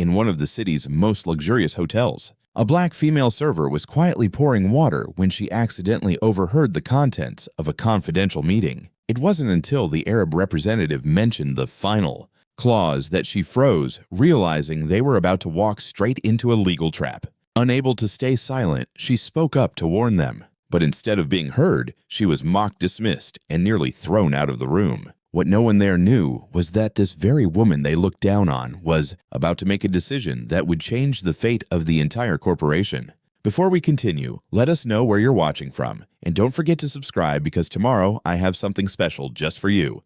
in one of the city's most luxurious hotels. A black female server was quietly pouring water when she accidentally overheard the contents of a confidential meeting. It wasn't until the Arab representative mentioned the final clause that she froze, realizing they were about to walk straight into a legal trap. Unable to stay silent, she spoke up to warn them. But instead of being heard, she was mock dismissed and nearly thrown out of the room. What no one there knew was that this very woman they looked down on was about to make a decision that would change the fate of the entire corporation. Before we continue, let us know where you're watching from, and don't forget to subscribe because tomorrow I have something special just for you.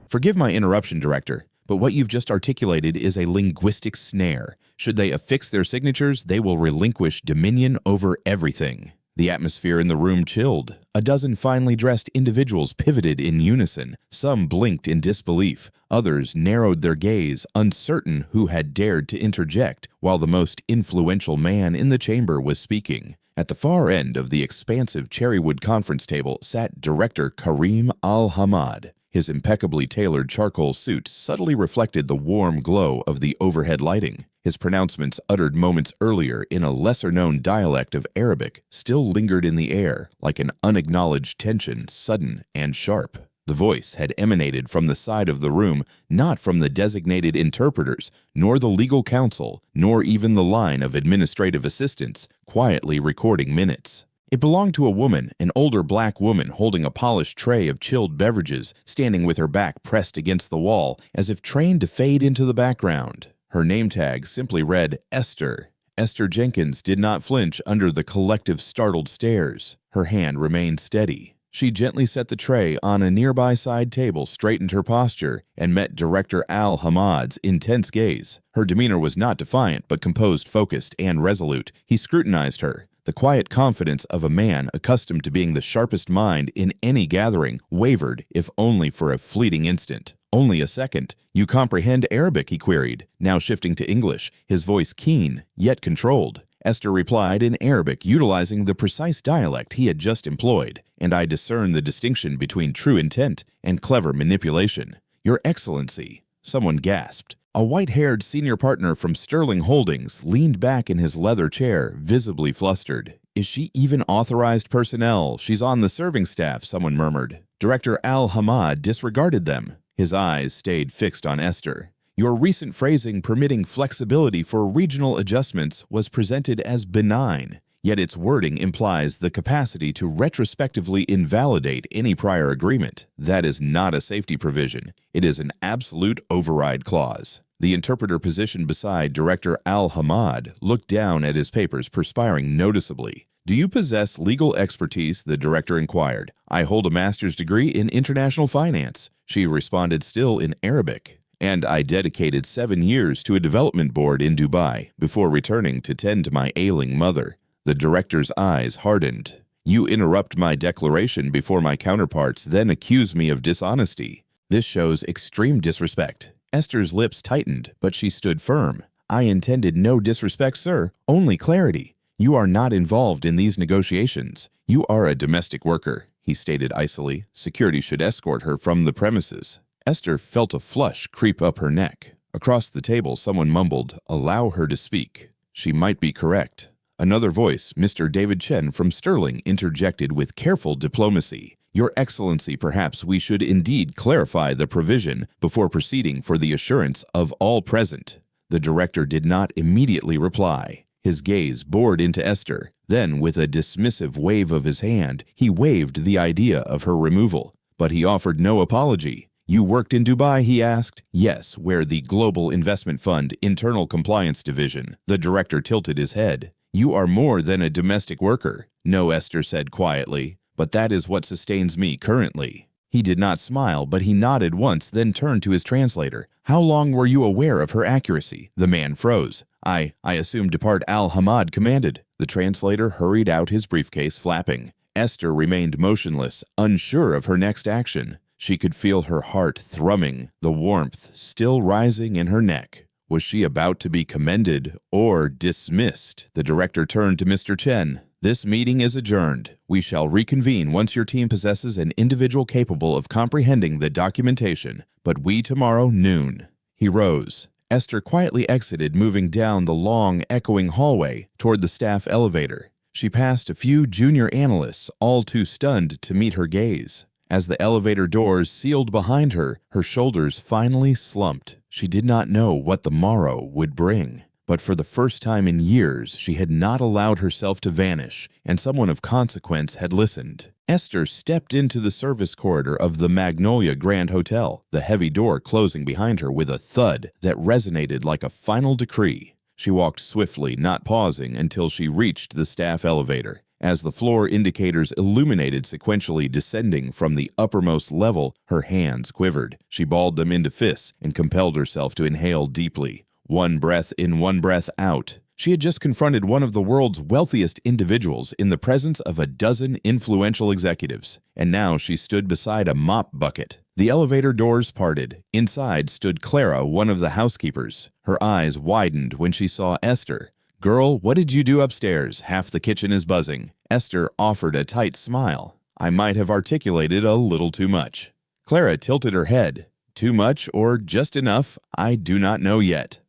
Forgive my interruption, Director, but what you've just articulated is a linguistic snare. Should they affix their signatures, they will relinquish dominion over everything. The atmosphere in the room chilled. A dozen finely dressed individuals pivoted in unison. Some blinked in disbelief. Others narrowed their gaze, uncertain who had dared to interject while the most influential man in the chamber was speaking. At the far end of the expansive cherrywood conference table sat Director Karim Al-Hamad. His impeccably tailored charcoal suit subtly reflected the warm glow of the overhead lighting. His pronouncements, uttered moments earlier in a lesser-known dialect of Arabic, still lingered in the air like an unacknowledged tension, sudden and sharp. The voice had emanated from the side of the room, not from the designated interpreters, nor the legal counsel, nor even the line of administrative assistants, quietly recording minutes. It belonged to a woman, an older black woman holding a polished tray of chilled beverages, standing with her back pressed against the wall, as if trained to fade into the background. Her name tag simply read Esther. Esther Jenkins did not flinch under the collective startled stares. Her hand remained steady. She gently set the tray on a nearby side table, straightened her posture, and met Director Al-Hamad's intense gaze. Her demeanor was not defiant, but composed, focused, and resolute. He scrutinized her. The quiet confidence of a man accustomed to being the sharpest mind in any gathering wavered, if only for a fleeting instant. Only a second. "You comprehend Arabic?" he queried, now shifting to English, his voice keen, yet controlled. Esther replied in Arabic, utilizing the precise dialect he had just employed, "And I discern the distinction between true intent and clever manipulation." "Your Excellency," someone gasped. A white-haired senior partner from Sterling Holdings leaned back in his leather chair, visibly flustered. "Is she even authorized personnel? She's on the serving staff," someone murmured. Director Al-Hamad disregarded them. His eyes stayed fixed on Esther. "Your recent phrasing permitting flexibility for regional adjustments was presented as benign, yet its wording implies the capacity to retrospectively invalidate any prior agreement. That is not a safety provision. It is an absolute override clause." The interpreter positioned beside Director Al-Hamad looked down at his papers, perspiring noticeably. "Do you possess legal expertise?" the director inquired. "I hold a master's degree in international finance," she responded, still in Arabic. "And I dedicated 7 years to a development board in Dubai before returning to tend to my ailing mother." The director's eyes hardened. "You interrupt my declaration before my counterparts, then accuse me of dishonesty. This shows extreme disrespect." Esther's lips tightened, but she stood firm. "I intended no disrespect, sir, only clarity. You are not involved in these negotiations. You are a domestic worker," he stated icily. "Security should escort her from the premises." Esther felt a flush creep up her neck. Across the table, someone mumbled, "Allow her to speak. She might be correct." Another voice, Mr. David Chen from Sterling, interjected with careful diplomacy. "Your Excellency, perhaps we should indeed clarify the provision before proceeding for the assurance of all present." The director did not immediately reply. His gaze bored into Esther. Then, with a dismissive wave of his hand, he waived the idea of her removal. But he offered no apology. "You worked in Dubai?" he asked. "Yes, where the Global Investment Fund Internal Compliance Division." The director tilted his head. "You are more than a domestic worker." "No," Esther said quietly, "but that is what sustains me currently." He did not smile, but he nodded once, then turned to his translator. "How long were you aware of her accuracy?" The man froze. I assumed Depart Al-Hamad commanded." The translator hurried out his briefcase, flapping. Esther remained motionless, unsure of her next action. She could feel her heart thrumming, the warmth still rising in her neck. Was she about to be commended or dismissed? The director turned to Mr. Chen. "This meeting is adjourned. We shall reconvene once your team possesses an individual capable of comprehending the documentation, but we tomorrow noon." He rose. Esther quietly exited, moving down the long, echoing hallway toward the staff elevator. She passed a few junior analysts, all too stunned to meet her gaze. As the elevator doors sealed behind her, her shoulders finally slumped. She did not know what the morrow would bring. But for the first time in years, she had not allowed herself to vanish, and someone of consequence had listened. Esther stepped into the service corridor of the Magnolia Grand Hotel, the heavy door closing behind her with a thud that resonated like a final decree. She walked swiftly, not pausing, until she reached the staff elevator. As the floor indicators illuminated sequentially descending from the uppermost level, her hands quivered. She balled them into fists and compelled herself to inhale deeply. One breath in, one breath out. She had just confronted one of the world's wealthiest individuals in the presence of a dozen influential executives, and now she stood beside a mop bucket. The elevator doors parted. Inside stood Clara, one of the housekeepers. Her eyes widened when she saw Esther. "Girl, what did you do upstairs? Half the kitchen is buzzing." Esther offered a tight smile. "I might have articulated a little too much." Clara tilted her head. "Too much or just enough? I do not know yet."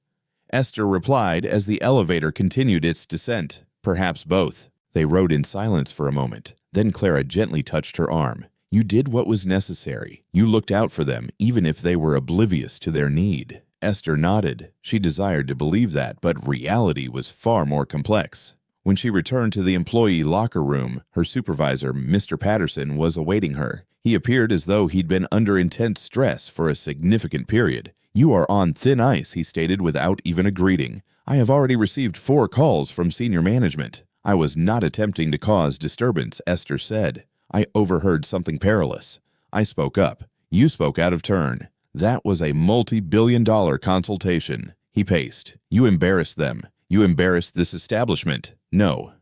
Esther replied as the elevator continued its descent. "Perhaps both." They rode in silence for a moment. Then Clara gently touched her arm. "You did what was necessary. You looked out for them, even if they were oblivious to their need." Esther nodded. She desired to believe that, but reality was far more complex. When she returned to the employee locker room, her supervisor, Mr. Patterson, was awaiting her. He appeared as though he'd been under intense stress for a significant period. "You are on thin ice," he stated without even a greeting. "I have already received 4 calls from senior management." "I was not attempting to cause disturbance," Esther said. "I overheard something perilous. I spoke up. You spoke out of turn. That was a multi-billion-dollar consultation." He paced. "You embarrassed them. You embarrassed this establishment." "No."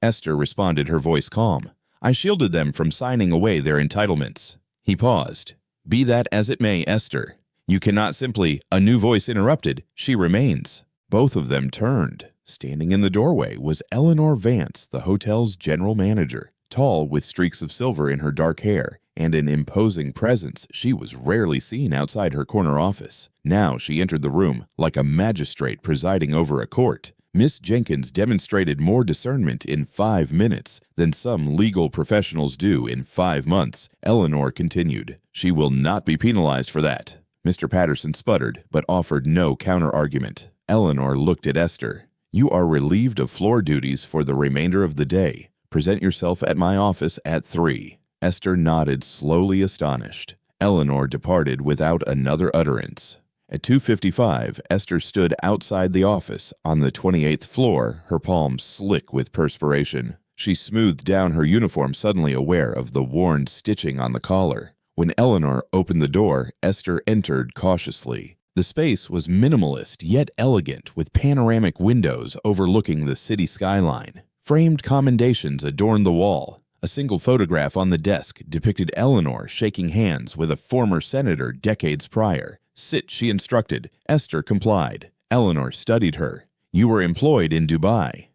Esther responded, her voice calm. "I shielded them from signing away their entitlements." He paused. "Be that as it may, Esther. You cannot simply—" A new voice interrupted. "She remains." Both of them turned. Standing in the doorway was Eleanor Vance, the hotel's general manager. Tall, with streaks of silver in her dark hair, and an imposing presence, she was rarely seen outside her corner office. Now she entered the room like a magistrate presiding over a court. Miss Jenkins demonstrated more discernment in 5 minutes than some legal professionals do in 5 months. Eleanor continued. "She will not be penalized for that." Mr. Patterson sputtered, but offered no counter-argument. Eleanor looked at Esther. "You are relieved of floor duties for the remainder of the day. Present yourself at my office at 3. Esther nodded, slowly astonished. Eleanor departed without another utterance. At 2:55, Esther stood outside the office on the 28th floor, her palms slick with perspiration. She smoothed down her uniform, suddenly aware of the worn stitching on the collar. When Eleanor opened the door, Esther entered cautiously. The space was minimalist yet elegant, with panoramic windows overlooking the city skyline. Framed commendations adorned the wall. A single photograph on the desk depicted Eleanor shaking hands with a former senator decades prior. "Sit," she instructed. Esther complied. Eleanor studied her. "You were employed in Dubai."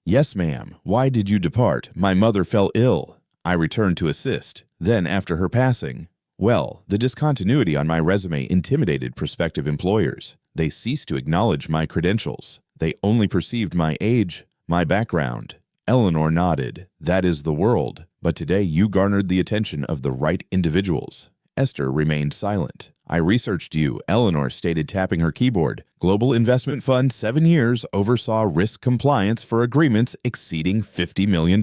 "Yes, ma'am. Why did you depart?" "My mother fell ill. I returned to assist. Then, after her passing—" Well, the discontinuity on my resume intimidated prospective employers. They ceased to acknowledge my credentials. They only perceived my age, my background. Eleanor nodded. "That is the world. But today you garnered the attention of the right individuals." Esther remained silent. "I researched you," Eleanor stated, tapping her keyboard. "Global Investment Fund, 7 years, oversaw risk compliance for agreements exceeding $50 million.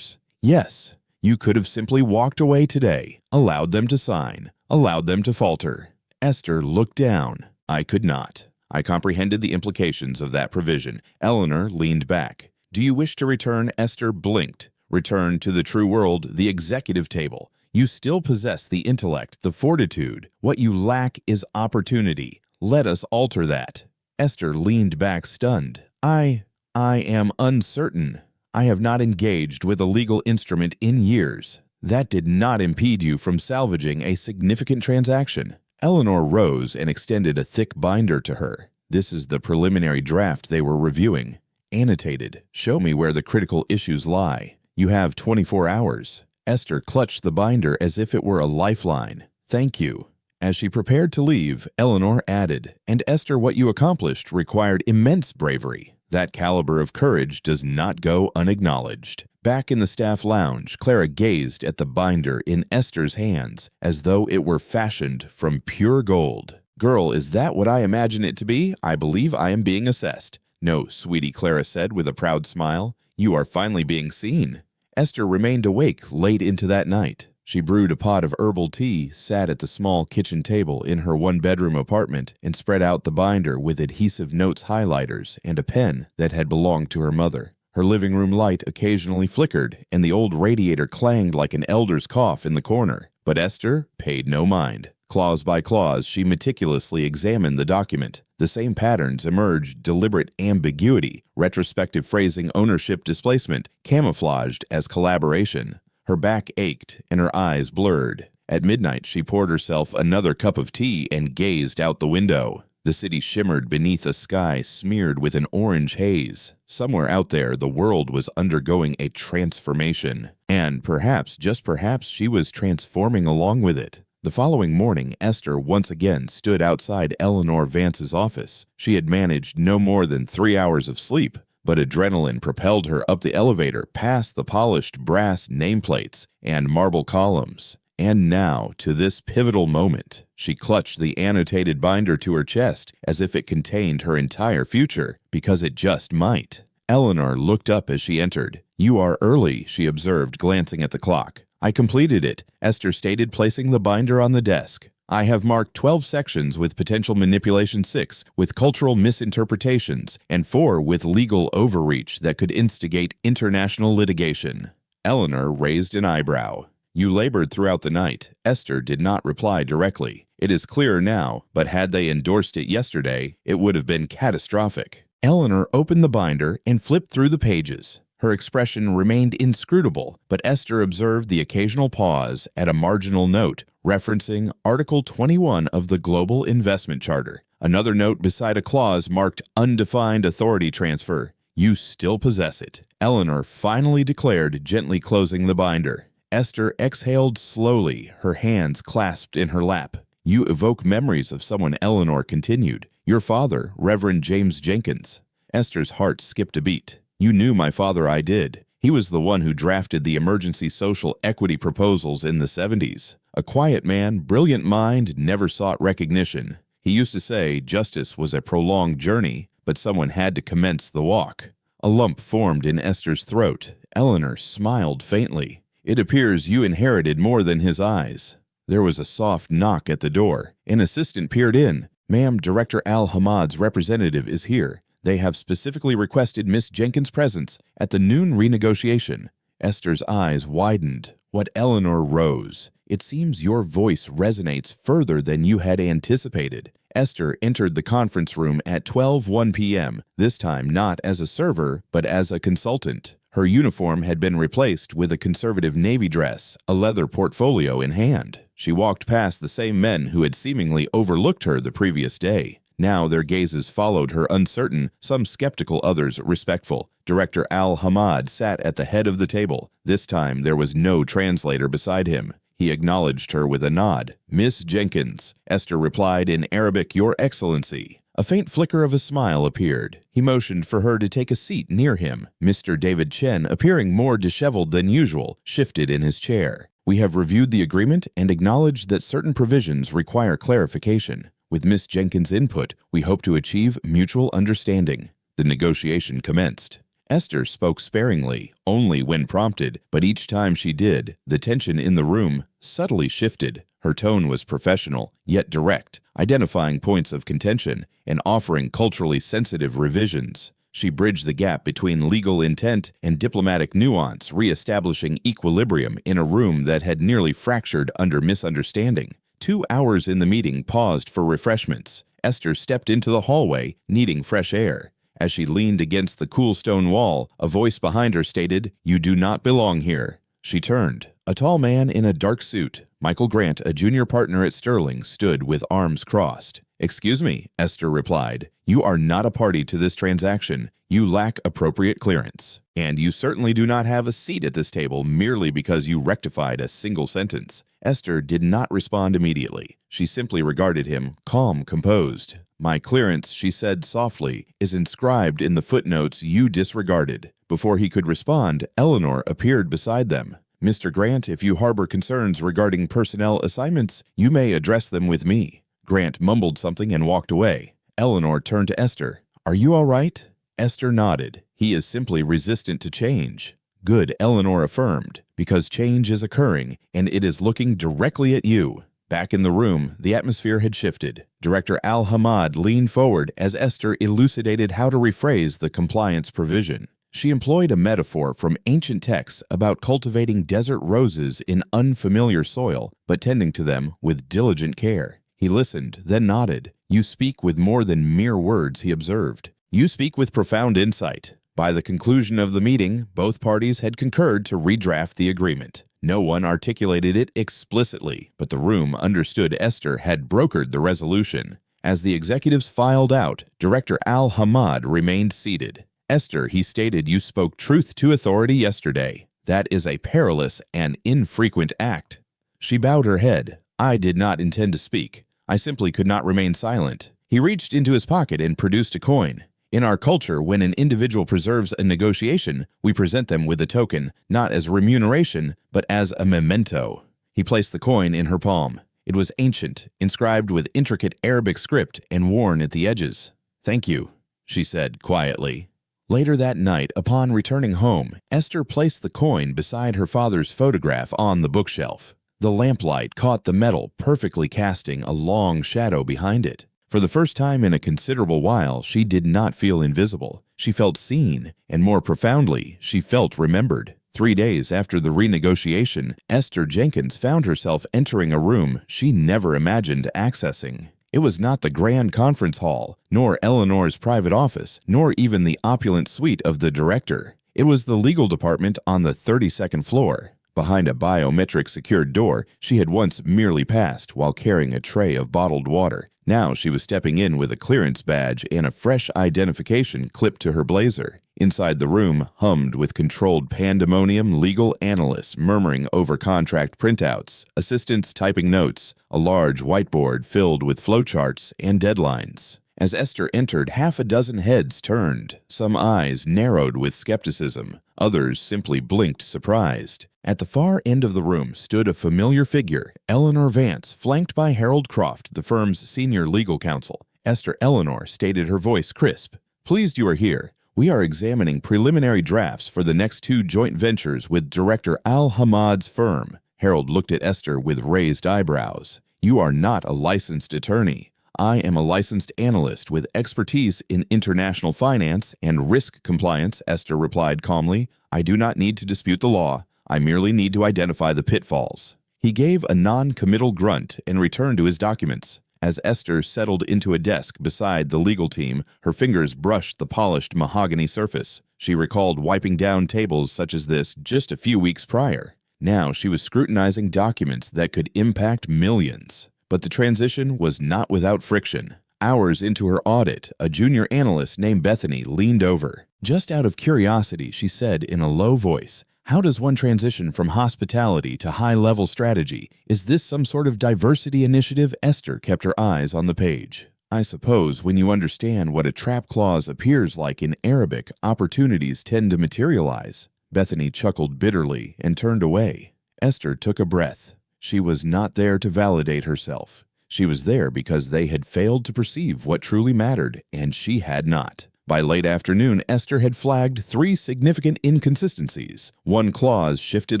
Yes. You could have simply walked away today, allowed them to sign, allowed them to falter." Esther looked down. "I could not. I comprehended the implications of that provision." Eleanor leaned back. "Do you wish to return?" Esther blinked. "Return to the true world, the executive table. You still possess the intellect, the fortitude. What you lack is opportunity. Let us alter that." Esther leaned back, stunned. I am uncertain. I have not engaged with a legal instrument in years." "That did not impede you from salvaging a significant transaction." Eleanor rose and extended a thick binder to her. "This is the preliminary draft they were reviewing. Annotated. Show me where the critical issues lie. You have 24 hours. Esther clutched the binder as if it were a lifeline. "Thank you." As she prepared to leave, Eleanor added, "And Esther, what you accomplished required immense bravery. That caliber of courage does not go unacknowledged." Back in the staff lounge, Clara gazed at the binder in Esther's hands as though it were fashioned from pure gold. "Girl, is that what I imagine it to be? I believe I am being assessed." "No, sweetie," Clara said with a proud smile. "You are finally being seen." Esther remained awake late into that night. She brewed a pot of herbal tea, sat at the small kitchen table in her one-bedroom apartment, and spread out the binder with adhesive notes highlighters and a pen that had belonged to her mother. Her living room light occasionally flickered, and the old radiator clanged like an elder's cough in the corner. But Esther paid no mind. Clause by clause, she meticulously examined the document. The same patterns emerged: deliberate ambiguity, retrospective phrasing, ownership displacement, camouflaged as collaboration. Her back ached and her eyes blurred. At midnight, she poured herself another cup of tea and gazed out the window. The city shimmered beneath a sky smeared with an orange haze. Somewhere out there, the world was undergoing a transformation. And perhaps, just perhaps, she was transforming along with it. The following morning, Esther once again stood outside Eleanor Vance's office. She had managed no more than 3 hours of sleep, but adrenaline propelled her up the elevator past the polished brass nameplates and marble columns. And now, to this pivotal moment, she clutched the annotated binder to her chest as if it contained her entire future, because it just might. Eleanor looked up as she entered. "You are early," she observed, glancing at the clock. "I completed it," Esther stated, placing the binder on the desk. "I have marked 12 sections with potential manipulation, 6 with cultural misinterpretations, and 4 with legal overreach that could instigate international litigation." Eleanor raised an eyebrow. "You labored throughout the night." Esther did not reply directly. "It is clearer now, but had they endorsed it yesterday, it would have been catastrophic." Eleanor opened the binder and flipped through the pages. Her expression remained inscrutable, but Esther observed the occasional pause at a marginal note referencing Article 21 of the Global Investment Charter. Another note beside a clause marked "Undefined Authority Transfer." "You still possess it," Eleanor finally declared, gently closing the binder. Esther exhaled slowly, her hands clasped in her lap. "You evoke memories of someone," Eleanor continued. "Your father, Reverend James Jenkins." Esther's heart skipped a beat. "You knew my father." "I did. He was the one who drafted the emergency social equity proposals in the 70s. A quiet man, brilliant mind, never sought recognition. He used to say justice was a prolonged journey, but someone had to commence the walk." A lump formed in Esther's throat. Eleanor smiled faintly. "It appears you inherited more than his eyes." There was a soft knock at the door. An assistant peered in. "Ma'am, Director Al-Hamad's representative is here. They have specifically requested Miss Jenkins' presence at the noon renegotiation." Esther's eyes widened. What Eleanor rose. "It seems your voice resonates further than you had anticipated." Esther entered the conference room at 12:01 p.m., this time not as a server, but as a consultant. Her uniform had been replaced with a conservative navy dress, a leather portfolio in hand. She walked past the same men who had seemingly overlooked her the previous day. Now their gazes followed her, uncertain, some skeptical, others respectful. Director Al-Hamad sat at the head of the table. This time there was no translator beside him. He acknowledged her with a nod. "Miss Jenkins," Esther replied in Arabic, "Your Excellency." A faint flicker of a smile appeared. He motioned for her to take a seat near him. Mr. David Chen, appearing more disheveled than usual, shifted in his chair. "We have reviewed the agreement and acknowledged that certain provisions require clarification. With Miss Jenkins' input, we hope to achieve mutual understanding." The negotiation commenced. Esther spoke sparingly, only when prompted, but each time she did, the tension in the room subtly shifted. Her tone was professional, yet direct, identifying points of contention and offering culturally sensitive revisions. She bridged the gap between legal intent and diplomatic nuance, reestablishing equilibrium in a room that had nearly fractured under misunderstanding. 2 hours in the meeting paused for refreshments. Esther stepped into the hallway, needing fresh air. As she leaned against the cool stone wall, a voice behind her stated, "You do not belong here." She turned. A tall man in a dark suit, Michael Grant, a junior partner at Sterling, stood with arms crossed. "Excuse me," Esther replied. "You are not a party to this transaction. You lack appropriate clearance. And you certainly do not have a seat at this table merely because you rectified a single sentence." Esther did not respond immediately. She simply regarded him, calm, composed. "My clearance," she said softly, "is inscribed in the footnotes you disregarded." Before he could respond, Eleanor appeared beside them. "Mr. Grant, if you harbor concerns regarding personnel assignments, you may address them with me." Grant mumbled something and walked away. Eleanor turned to Esther. "Are you all right?" Esther nodded. "He is simply resistant to change." "Good," Eleanor affirmed, "because change is occurring, and it is looking directly at you." Back in the room, the atmosphere had shifted. Director Al-Hamad leaned forward as Esther elucidated how to rephrase the compliance provision. She employed a metaphor from ancient texts about cultivating desert roses in unfamiliar soil, but tending to them with diligent care. He listened, then nodded. "You speak with more than mere words," he observed. "You speak with profound insight." By the conclusion of the meeting, both parties had concurred to redraft the agreement. No one articulated it explicitly, but the room understood Esther had brokered the resolution. As the executives filed out, Director Al-Hamad remained seated. "Esther," he stated, "you spoke truth to authority yesterday. That is a perilous and infrequent act." She bowed her head. "I did not intend to speak. I simply could not remain silent." He reached into his pocket and produced a coin. "In our culture, when an individual preserves a negotiation, we present them with a token, not as remuneration, but as a memento." He placed the coin in her palm. It was ancient, inscribed with intricate Arabic script and worn at the edges. "Thank you," she said quietly. Later that night, upon returning home, Esther placed the coin beside her father's photograph on the bookshelf. The lamplight caught the metal, perfectly casting a long shadow behind it. For the first time in a considerable while, she did not feel invisible. She felt seen, and more profoundly, she felt remembered. 3 days after the renegotiation, Esther Jenkins found herself entering a room she never imagined accessing. It was not the grand conference hall, nor Eleanor's private office, nor even the opulent suite of the director. It was the legal department on the 32nd floor. Behind a biometric secured door she had once merely passed while carrying a tray of bottled water. Now she was stepping in with a clearance badge and a fresh identification clipped to her blazer. Inside the room hummed with controlled pandemonium, legal analysts murmuring over contract printouts, assistants typing notes, a large whiteboard filled with flowcharts and deadlines. As Esther entered, half a dozen heads turned. Some eyes narrowed with skepticism. Others simply blinked surprised. At the far end of the room stood a familiar figure, Eleanor Vance, flanked by Harold Croft, the firm's senior legal counsel. Esther Eleanor stated, her voice crisp. "Pleased you are here. We are examining preliminary drafts for the next 2 joint ventures with Director Al-Hamad's firm." Harold looked at Esther with raised eyebrows. "You are not a licensed attorney. I am a licensed analyst with expertise in international finance and risk compliance," Esther replied calmly. "I do not need to dispute the law. I merely need to identify the pitfalls." He gave a non-committal grunt and returned to his documents. As Esther settled into a desk beside the legal team, her fingers brushed the polished mahogany surface. She recalled wiping down tables such as this just a few weeks prior. Now she was scrutinizing documents that could impact millions. But the transition was not without friction. Hours into her audit, a junior analyst named Bethany leaned over. Just out of curiosity, she said in a low voice, "How does one transition from hospitality to high-level strategy? Is this some sort of diversity initiative?" Esther kept her eyes on the page. "I suppose when you understand what a trap clause appears like in Arabic, opportunities tend to materialize." Bethany chuckled bitterly and turned away. Esther took a breath. She was not there to validate herself. She was there because they had failed to perceive what truly mattered, and she had not. By late afternoon, Esther had flagged 3 significant inconsistencies. One clause shifted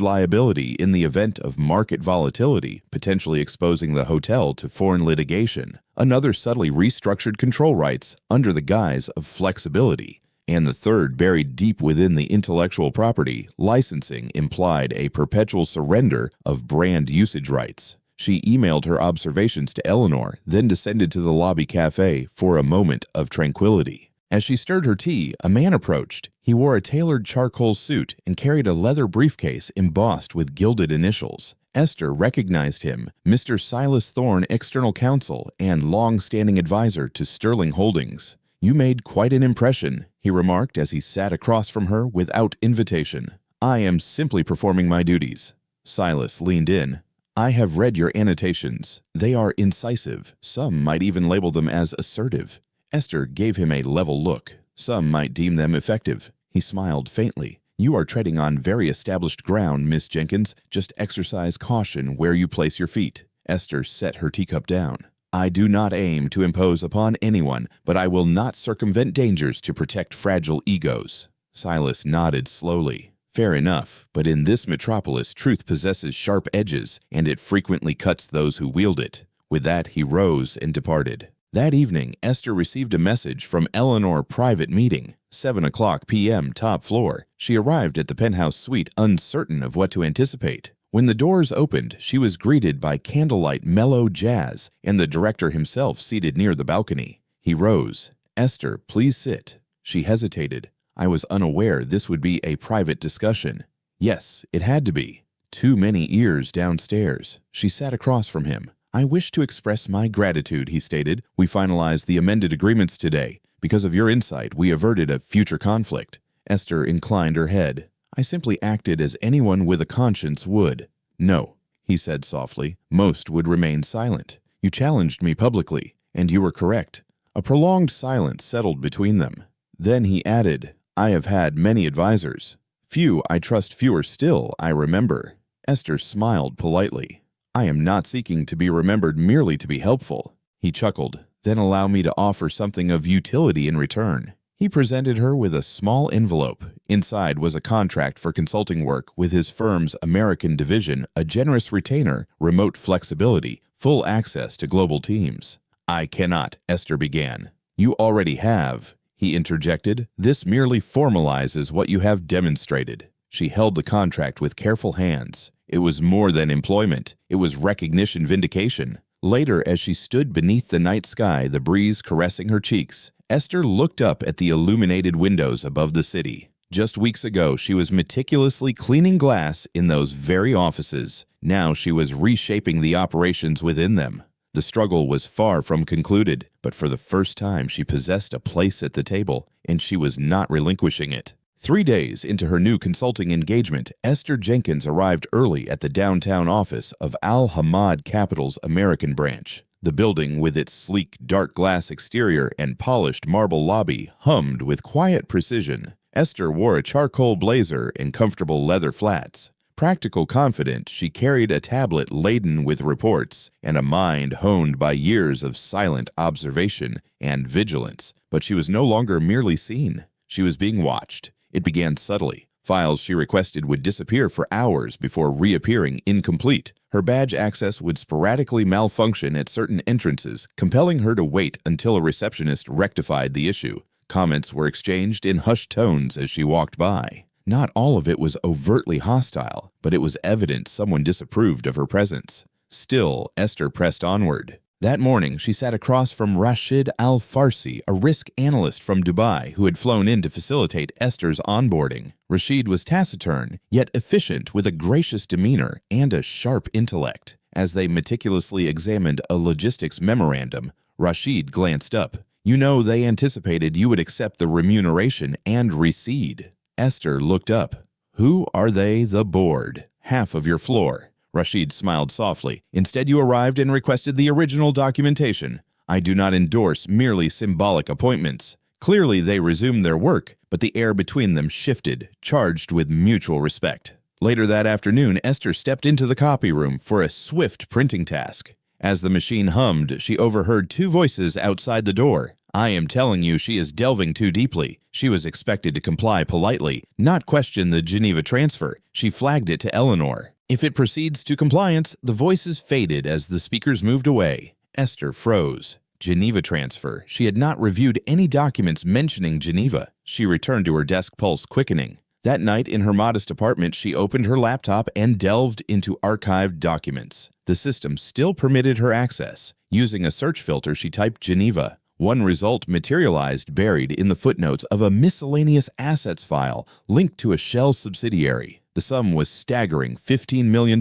liability in the event of market volatility, potentially exposing the hotel to foreign litigation. Another subtly restructured control rights under the guise of flexibility. And the third, buried deep within the intellectual property, licensing implied a perpetual surrender of brand usage rights. She emailed her observations to Eleanor, then descended to the lobby cafe for a moment of tranquility. As she stirred her tea, a man approached. He wore a tailored charcoal suit and carried a leather briefcase embossed with gilded initials. Esther recognized him, Mr. Silas Thorne, external counsel and long-standing advisor to Sterling Holdings. "You made quite an impression," he remarked as he sat across from her without invitation. "I am simply performing my duties." Silas leaned in. "I have read your annotations. They are incisive. Some might even label them as assertive." Esther gave him a level look. "Some might deem them effective." He smiled faintly. "You are treading on very established ground, Miss Jenkins. Just exercise caution where you place your feet." Esther set her teacup down. "I do not aim to impose upon anyone, but I will not circumvent dangers to protect fragile egos." Silas nodded slowly. "Fair enough, but in this metropolis truth possesses sharp edges, and it frequently cuts those who wield it." With that, he rose and departed. That evening, Esther received a message from Eleanor private meeting, 7:00 p.m. top floor. She arrived at the penthouse suite uncertain of what to anticipate. When the doors opened, she was greeted by candlelight mellow jazz and the director himself seated near the balcony. He rose. "Esther, please sit." She hesitated. "I was unaware this would be a private discussion." Yes, it had to be. Too many ears downstairs. She sat across from him. "I wish to express my gratitude," he stated. "We finalized the amended agreements today. Because of your insight, we averted a future conflict." Esther inclined her head. "I simply acted as anyone with a conscience would." "No," he said softly. "Most would remain silent. You challenged me publicly, and you were correct." A prolonged silence settled between them. Then he added, "I have had many advisors. Few, I trust fewer still, I remember." Esther smiled politely. "I am not seeking to be remembered merely to be helpful." He chuckled. "Then allow me to offer something of utility in return." He presented her with a small envelope. Inside was a contract for consulting work with his firm's American division, a generous retainer, remote flexibility, full access to global teams. "I cannot," Esther began. "You already have," he interjected. "This merely formalizes what you have demonstrated." She held the contract with careful hands. It was more than employment. It was recognition vindication. Later, as she stood beneath the night sky, the breeze caressing her cheeks, Esther looked up at the illuminated windows above the city. Just weeks ago, she was meticulously cleaning glass in those very offices. Now she was reshaping the operations within them. The struggle was far from concluded, but for the first time she possessed a place at the table, and she was not relinquishing it. 3 days into her new consulting engagement, Esther Jenkins arrived early at the downtown office of Al Hamad Capital's American branch. The building, with its sleek, dark glass exterior and polished marble lobby, hummed with quiet precision. Esther wore a charcoal blazer and comfortable leather flats. Practical confident, she carried a tablet laden with reports and a mind honed by years of silent observation and vigilance. But she was no longer merely seen. She was being watched. It began subtly. Files she requested would disappear for hours before reappearing incomplete. Her badge access would sporadically malfunction at certain entrances, compelling her to wait until a receptionist rectified the issue. Comments were exchanged in hushed tones as she walked by. Not all of it was overtly hostile, but it was evident someone disapproved of her presence. Still, Esther pressed onward. That morning, she sat across from Rashid Al-Farsi, a risk analyst from Dubai who had flown in to facilitate Esther's onboarding. Rashid was taciturn, yet efficient, with a gracious demeanor and a sharp intellect. As they meticulously examined a logistics memorandum, Rashid glanced up. "You know, they anticipated you would accept the remuneration and recede." Esther looked up. "Who are they? The board. Half of your floor." Rashid smiled softly. "Instead, you arrived and requested the original documentation. I do not endorse merely symbolic appointments." Clearly, they resumed their work, but the air between them shifted, charged with mutual respect. Later that afternoon, Esther stepped into the copy room for a swift printing task. As the machine hummed, she overheard 2 voices outside the door. "I am telling you, she is delving too deeply." She was expected to comply politely, not question the Geneva transfer. She flagged it to Eleanor. If it proceeds to compliance, the voices faded as the speakers moved away. Esther froze. Geneva transfer. She had not reviewed any documents mentioning Geneva. She returned to her desk, pulse quickening. That night, in her modest apartment, she opened her laptop and delved into archived documents. The system still permitted her access. Using a search filter, she typed Geneva. One result materialized buried in the footnotes of a miscellaneous assets file linked to a Shell subsidiary. The sum was staggering, $15 million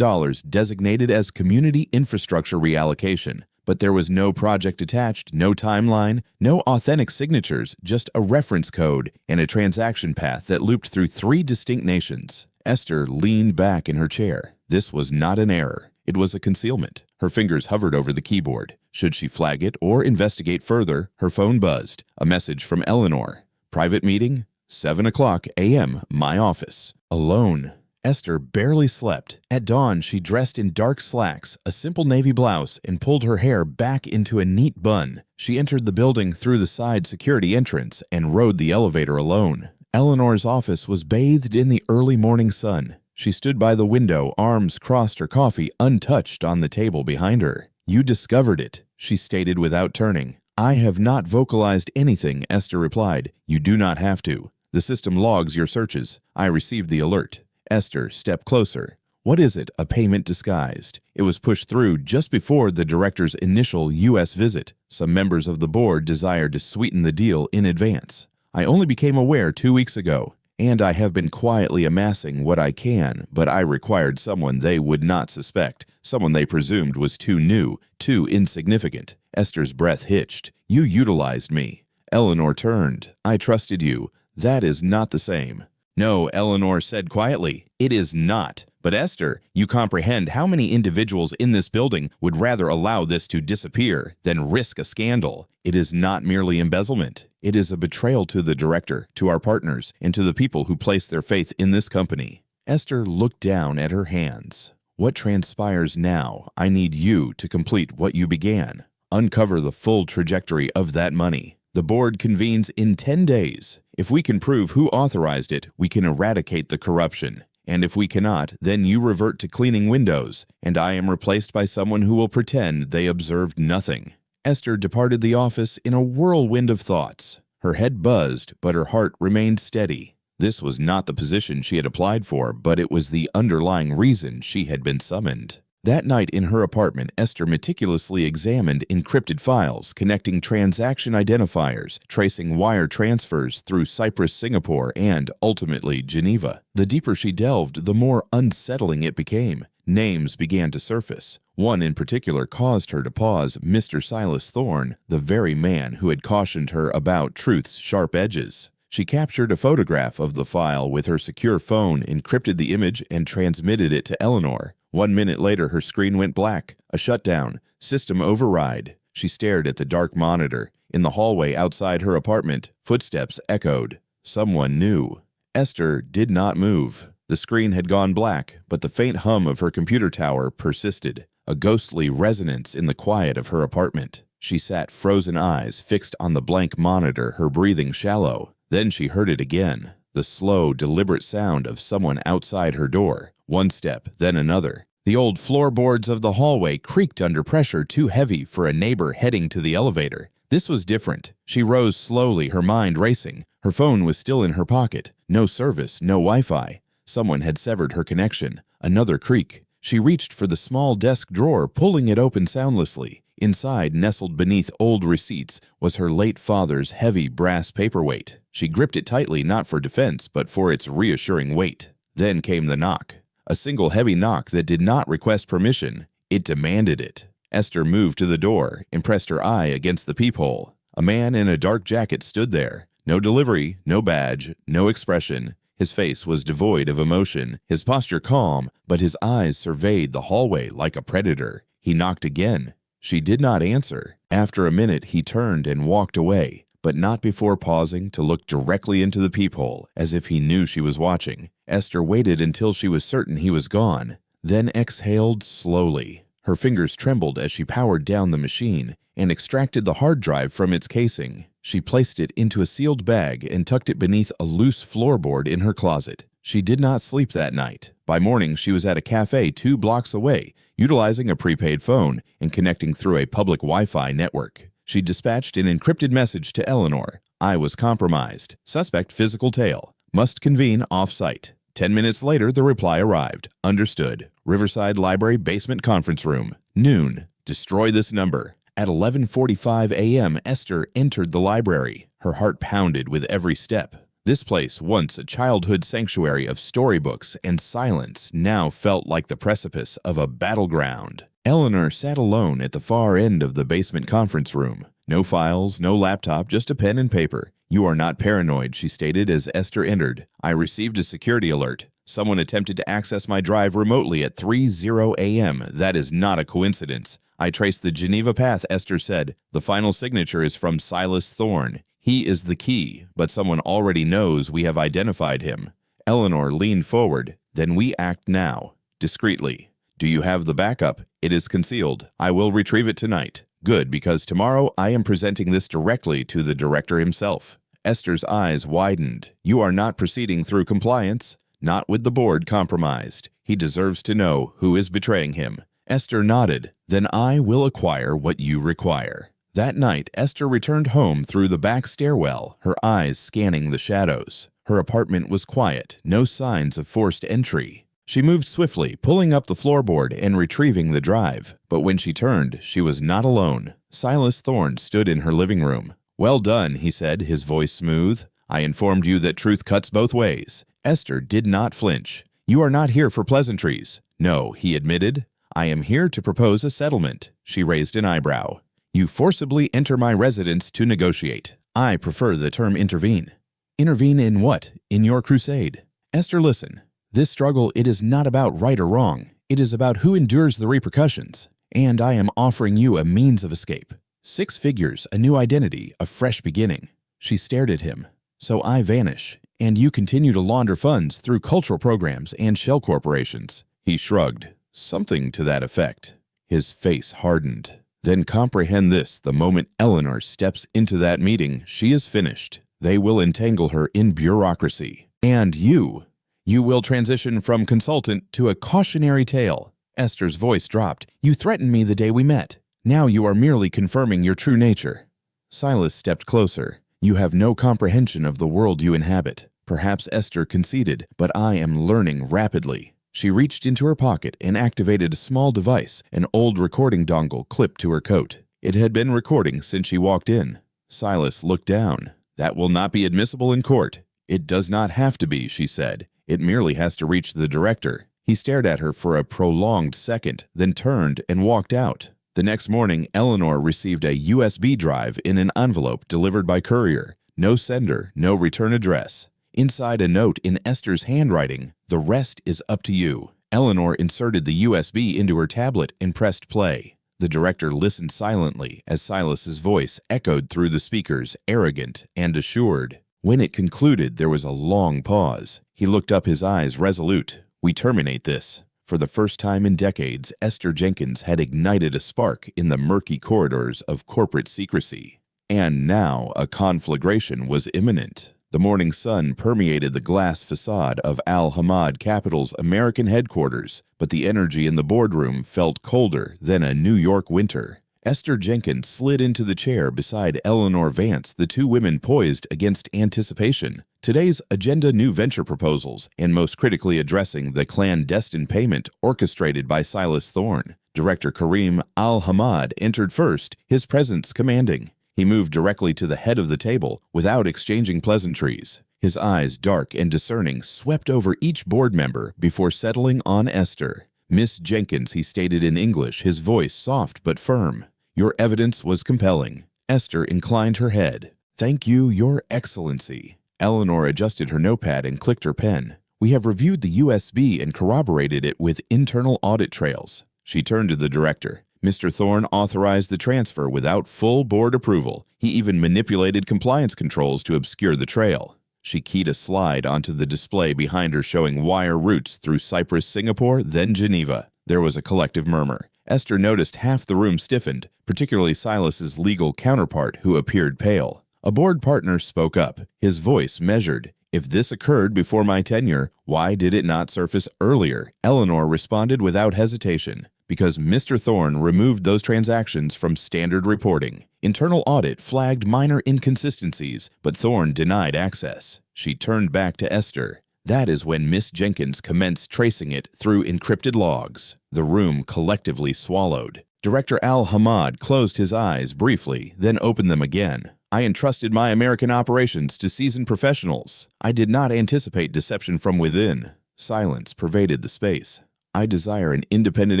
designated as community infrastructure reallocation. But there was no project attached, no timeline, no authentic signatures, just a reference code and a transaction path that looped through 3 distinct nations. Esther leaned back in her chair. This was not an error. It was a concealment. Her fingers hovered over the keyboard. Should she flag it or investigate further, her phone buzzed. A message from Eleanor. Private meeting, 7:00 a.m., my office. Alone. Esther barely slept. At dawn, she dressed in dark slacks, a simple navy blouse, and pulled her hair back into a neat bun. She entered the building through the side security entrance and rode the elevator alone. Eleanor's office was bathed in the early morning sun. She stood by the window, arms crossed, her coffee untouched on the table behind her. "You discovered it," she stated without turning. "I have not vocalized anything," Esther replied. "You do not have to. The system logs your searches. I received the alert." Esther stepped closer. "What is it? A payment disguised?" It was pushed through just before the director's initial U.S. visit. Some members of the board desired to sweeten the deal in advance. "I only became aware 2 weeks ago, and I have been quietly amassing what I can, but I required someone they would not suspect, someone they presumed was too new, too insignificant." Esther's breath hitched. "You utilized me." Eleanor turned. "I trusted you. That is not the same." "No," Eleanor said quietly, "it is not. But Esther, you comprehend how many individuals in this building would rather allow this to disappear than risk a scandal. It is not merely embezzlement. It is a betrayal to the director, to our partners, and to the people who place their faith in this company." Esther looked down at her hands. "What transpires now? I need you to complete what you began. Uncover the full trajectory of that money. The board convenes in 10 days. If we can prove who authorized it, we can eradicate the corruption. And if we cannot, then you revert to cleaning windows, and I am replaced by someone who will pretend they observed nothing." Esther departed the office in a whirlwind of thoughts. Her head buzzed, but her heart remained steady. This was not the position she had applied for, but it was the underlying reason she had been summoned. That night in her apartment, Esther meticulously examined encrypted files, connecting transaction identifiers, tracing wire transfers through Cyprus, Singapore, and, ultimately, Geneva. The deeper she delved, the more unsettling it became. Names began to surface. One in particular caused her to pause: Mr. Silas Thorne, the very man who had cautioned her about truth's sharp edges. She captured a photograph of the file with her secure phone, encrypted the image, and transmitted it to Eleanor. 1 minute later, her screen went black. A shutdown. System override. She stared at the dark monitor. In the hallway outside her apartment, footsteps echoed. Someone new. Esther did not move. The screen had gone black, but the faint hum of her computer tower persisted, a ghostly resonance in the quiet of her apartment. She sat, frozen eyes fixed on the blank monitor, her breathing shallow. Then she heard it again, the slow, deliberate sound of someone outside her door. One step, then another. The old floorboards of the hallway creaked under pressure too heavy for a neighbor heading to the elevator. This was different. She rose slowly, her mind racing. Her phone was still in her pocket. No service, no Wi-Fi. Someone had severed her connection. Another creak. She reached for the small desk drawer, pulling it open soundlessly. Inside, nestled beneath old receipts, was her late father's heavy brass paperweight. She gripped it tightly, not for defense, but for its reassuring weight. Then came the knock. A single heavy knock that did not request permission. It demanded it. Esther moved to the door and pressed her eye against the peephole. A man in a dark jacket stood there. No delivery, no badge, no expression. His face was devoid of emotion, his posture calm, but his eyes surveyed the hallway like a predator. He knocked again. She did not answer. After a minute, he turned and walked away, but not before pausing to look directly into the peephole, as if he knew she was watching. Esther waited until she was certain he was gone, then exhaled slowly. Her fingers trembled as she powered down the machine and extracted the hard drive from its casing. She placed it into a sealed bag and tucked it beneath a loose floorboard in her closet. She did not sleep that night. By morning, she was at a cafe 2 blocks away, utilizing a prepaid phone and connecting through a public Wi-Fi network. She dispatched an encrypted message to Eleanor. "I was compromised. Suspect physical tail. Must convene off-site." 10 minutes later, the reply arrived. "Understood. Riverside Library basement conference room. Noon. Destroy this number." At 11:45 a.m., Esther entered the library. Her heart pounded with every step. This place, once a childhood sanctuary of storybooks and silence, now felt like the precipice of a battleground. Eleanor sat alone at the far end of the basement conference room. No files, no laptop, just a pen and paper. "You are not paranoid," she stated as Esther entered. "I received a security alert. Someone attempted to access my drive remotely at 3:00 a.m. That is not a coincidence. I traced the Geneva path," Esther said. "The final signature is from Silas Thorne. He is the key, but someone already knows we have identified him." Eleanor leaned forward. "Then we act now, discreetly. Do you have the backup? It is concealed. I will retrieve it tonight." "Good, because tomorrow I am presenting this directly to the director himself." Esther's eyes widened. "You are not proceeding through compliance?" "Not with the board compromised. He deserves to know who is betraying him." Esther nodded. "Then I will acquire what you require." That night, Esther returned home through the back stairwell, her eyes scanning the shadows. Her apartment was quiet, no signs of forced entry. She moved swiftly, pulling up the floorboard and retrieving the drive. But when she turned, she was not alone. Silas Thorne stood in her living room. "Well done," he said, his voice smooth. "I informed you that truth cuts both ways." Esther did not flinch. "You are not here for pleasantries." "No," he admitted. "I am here to propose a settlement." She raised an eyebrow. "You forcibly enter my residence to negotiate." "I prefer the term intervene." "Intervene in what? In your crusade?" "Esther, listen. This struggle, it is not about right or wrong. It is about who endures the repercussions. And I am offering you a means of escape. 6 figures, a new identity, a fresh beginning." She stared at him. "So I vanish, and you continue to launder funds through cultural programs and shell corporations." He shrugged. "Something to that effect." His face hardened. "Then comprehend this: the moment Eleanor steps into that meeting, she is finished. They will entangle her in bureaucracy. And you will transition from consultant to a cautionary tale." Esther's voice dropped. "You threatened me the day we met. Now you are merely confirming your true nature." Silas stepped closer. "You have no comprehension of the world you inhabit." Perhaps Esther conceded, "but I am learning rapidly." She reached into her pocket and activated a small device, an old recording dongle clipped to her coat. It had been recording since she walked in. Silas looked down. "That will not be admissible in court." "It does not have to be," she said. "It merely has to reach the director." He stared at her for a prolonged second, then turned and walked out. The next morning, Eleanor received a USB drive in an envelope delivered by courier. No sender, no return address. Inside a note in Esther's handwriting, "The rest is up to you." Eleanor inserted the USB into her tablet and pressed play. The director listened silently as Silas's voice echoed through the speakers, arrogant and assured. When it concluded, there was a long pause. He looked up, his eyes resolute. "We terminate this." For the first time in decades, Esther Jenkins had ignited a spark in the murky corridors of corporate secrecy. And now a conflagration was imminent. The morning sun permeated the glass facade of Al Hamad Capital's American headquarters, but the energy in the boardroom felt colder than a New York winter. Esther Jenkins slid into the chair beside Eleanor Vance, the two women poised against anticipation. Today's agenda: new venture proposals, and most critically addressing the clandestine payment orchestrated by Silas Thorne. Director Kareem Al-Hamad entered first, his presence commanding. He moved directly to the head of the table without exchanging pleasantries. His eyes, dark and discerning, swept over each board member before settling on Esther. "Miss Jenkins," he stated in English, his voice soft but firm. "Your evidence was compelling." Esther inclined her head. "Thank you, Your Excellency." Eleanor adjusted her notepad and clicked her pen. "We have reviewed the USB and corroborated it with internal audit trails." She turned to the director. "Mr. Thorne authorized the transfer without full board approval. He even manipulated compliance controls to obscure the trail." She keyed a slide onto the display behind her, showing wire routes through Cyprus, Singapore, then Geneva. There was a collective murmur. Esther noticed half the room stiffened, particularly Silas's legal counterpart, who appeared pale. A board partner spoke up, his voice measured. "If this occurred before my tenure, why did it not surface earlier?" Eleanor responded without hesitation. "Because Mr. Thorne removed those transactions from standard reporting. Internal audit flagged minor inconsistencies, but Thorne denied access." She turned back to Esther. "That is when Miss Jenkins commenced tracing it through encrypted logs." The room collectively swallowed. Director Al-Hamad closed his eyes briefly, then opened them again. I entrusted my American operations to seasoned professionals. I did not anticipate deception from within. Silence pervaded the space. I desire an independent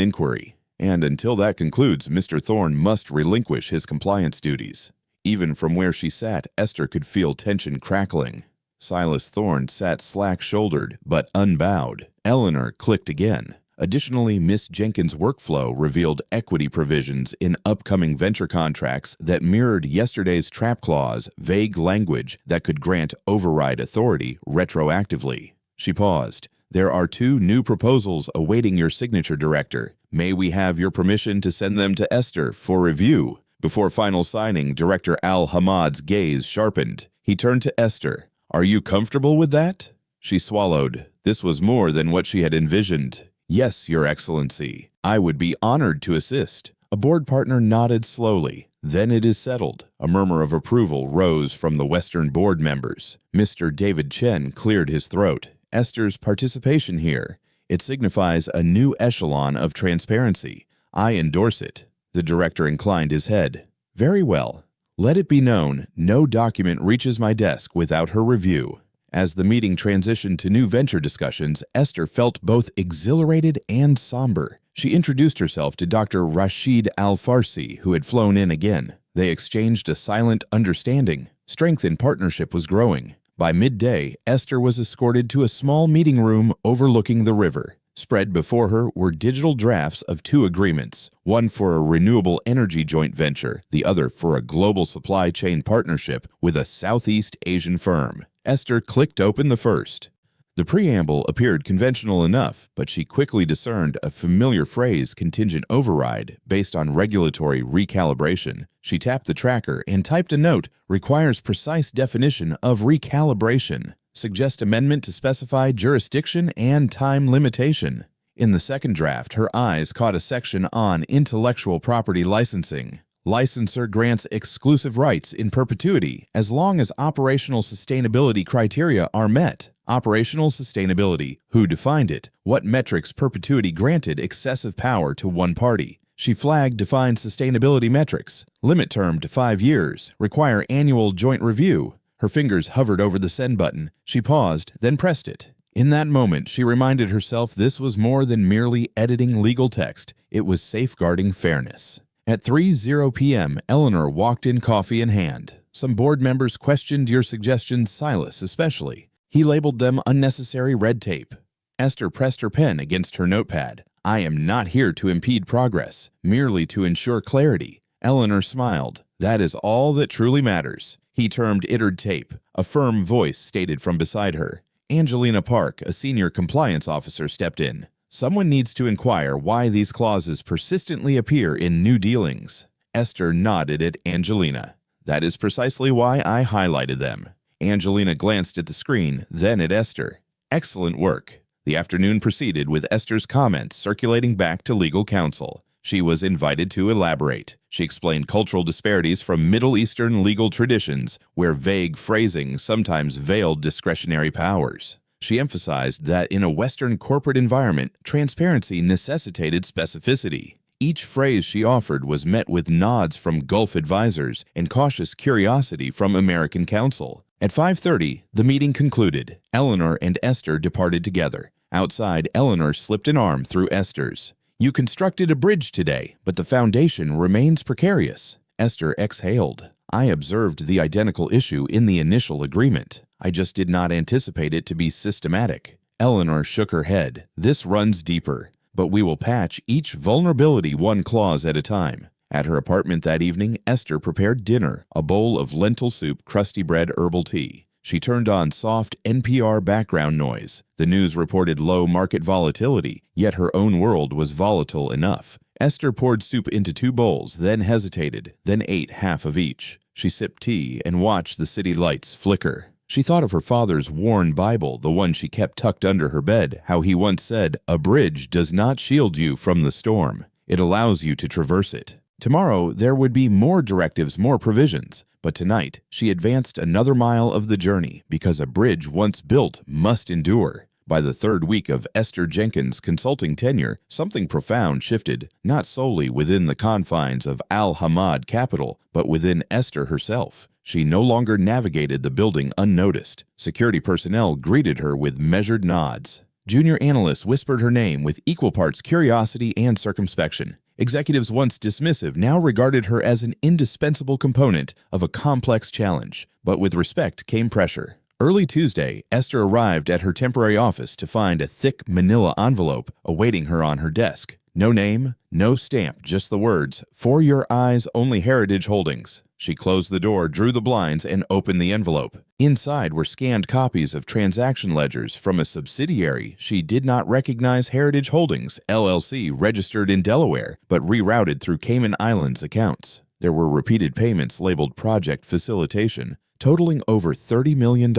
inquiry, and until that concludes, Mr. Thorne must relinquish his compliance duties. Even from where she sat, Esther could feel tension crackling. Silas Thorne sat slack-shouldered, but unbowed. Eleanor clicked again. Additionally, Miss Jenkins' workflow revealed equity provisions in upcoming venture contracts that mirrored yesterday's trap clause, vague language that could grant override authority retroactively. She paused. There are 2 new proposals awaiting your signature, Director. May we have your permission to send them to Esther for review? Before final signing, Director Al-Hamad's gaze sharpened. He turned to Esther. Are you comfortable with that? She swallowed. This was more than what she had envisioned. Yes, Your Excellency. I would be honored to assist. A board partner nodded slowly. Then it is settled. A murmur of approval rose from the Western board members. Mr. David Chen cleared his throat. Esther's participation here. It signifies a new echelon of transparency. I endorse it. The director inclined his head. Very well. Let it be known, no document reaches my desk without her review. As the meeting transitioned to new venture discussions, Esther felt both exhilarated and somber. She introduced herself to Dr. Rashid Al-Farsi, who had flown in again. They exchanged a silent understanding. Strength in partnership was growing. By midday, Esther was escorted to a small meeting room overlooking the river. Spread before her were digital drafts of 2 agreements, one for a renewable energy joint venture, the other for a global supply chain partnership with a Southeast Asian firm. Esther clicked open the first. The preamble appeared conventional enough, but she quickly discerned a familiar phrase, contingent override, based on regulatory recalibration. She tapped the tracker and typed a note, requires precise definition of recalibration. Suggest amendment to specify jurisdiction and time limitation. In the second draft, her eyes caught a section on intellectual property licensing. Licensor grants exclusive rights in perpetuity as long as operational sustainability criteria are met. Operational sustainability. Who defined it? What metrics perpetuity granted excessive power to one party? She flagged defined sustainability metrics. Limit term to 5 years. Require annual joint review. Her fingers hovered over the send button. She paused, then pressed it. In that moment, she reminded herself this was more than merely editing legal text. It was safeguarding fairness. At 3:00 p.m., Eleanor walked in, coffee in hand. Some board members questioned your suggestions, Silas especially. He labeled them unnecessary red tape. Esther pressed her pen against her notepad. I am not here to impede progress, merely to ensure clarity. Eleanor smiled. That is all that truly matters. He termed ittered tape. A firm voice stated from beside her. Angelina Park, a senior compliance officer, stepped in. Someone needs to inquire why these clauses persistently appear in new dealings. Esther nodded at Angelina. That is precisely why I highlighted them. Angelina glanced at the screen, then at Esther. Excellent work. The afternoon proceeded with Esther's comments circulating back to legal counsel. She was invited to elaborate. She explained cultural disparities from Middle Eastern legal traditions, where vague phrasing sometimes veiled discretionary powers. She emphasized that in a Western corporate environment, transparency necessitated specificity. Each phrase she offered was met with nods from Gulf advisors and cautious curiosity from American counsel. At 5:30, the meeting concluded. Eleanor and Esther departed together. Outside, Eleanor slipped an arm through Esther's. You constructed a bridge today, but the foundation remains precarious. Esther exhaled. I observed the identical issue in the initial agreement. I just did not anticipate it to be systematic. Eleanor shook her head. This runs deeper, but we will patch each vulnerability one clause at a time. At her apartment that evening, Esther prepared dinner, a bowl of lentil soup, crusty bread, herbal tea. She turned on soft NPR background noise. The news reported low market volatility, yet her own world was volatile enough. Esther poured soup into 2 bowls, then hesitated, then ate half of each. She sipped tea and watched the city lights flicker. She thought of her father's worn Bible, the one she kept tucked under her bed, how he once said, "A bridge does not shield you from the storm. It allows you to traverse it." Tomorrow, there would be more directives, more provisions. But tonight, she advanced another mile of the journey because a bridge once built must endure. By the third week of Esther Jenkins' consulting tenure, something profound shifted, not solely within the confines of Al Hamad Capital, but within Esther herself. She no longer navigated the building unnoticed. Security personnel greeted her with measured nods. Junior analysts whispered her name with equal parts curiosity and circumspection. Executives once dismissive now regarded her as an indispensable component of a complex challenge. But with respect came pressure. Early Tuesday, Esther arrived at her temporary office to find a thick manila envelope awaiting her on her desk. No name, no stamp, just the words, "For your eyes only, Heritage Holdings." She closed the door, drew the blinds, and opened the envelope. Inside were scanned copies of transaction ledgers from a subsidiary she did not recognize. Heritage Holdings, LLC, registered in Delaware, but rerouted through Cayman Islands accounts. There were repeated payments labeled Project Facilitation, totaling over $30 million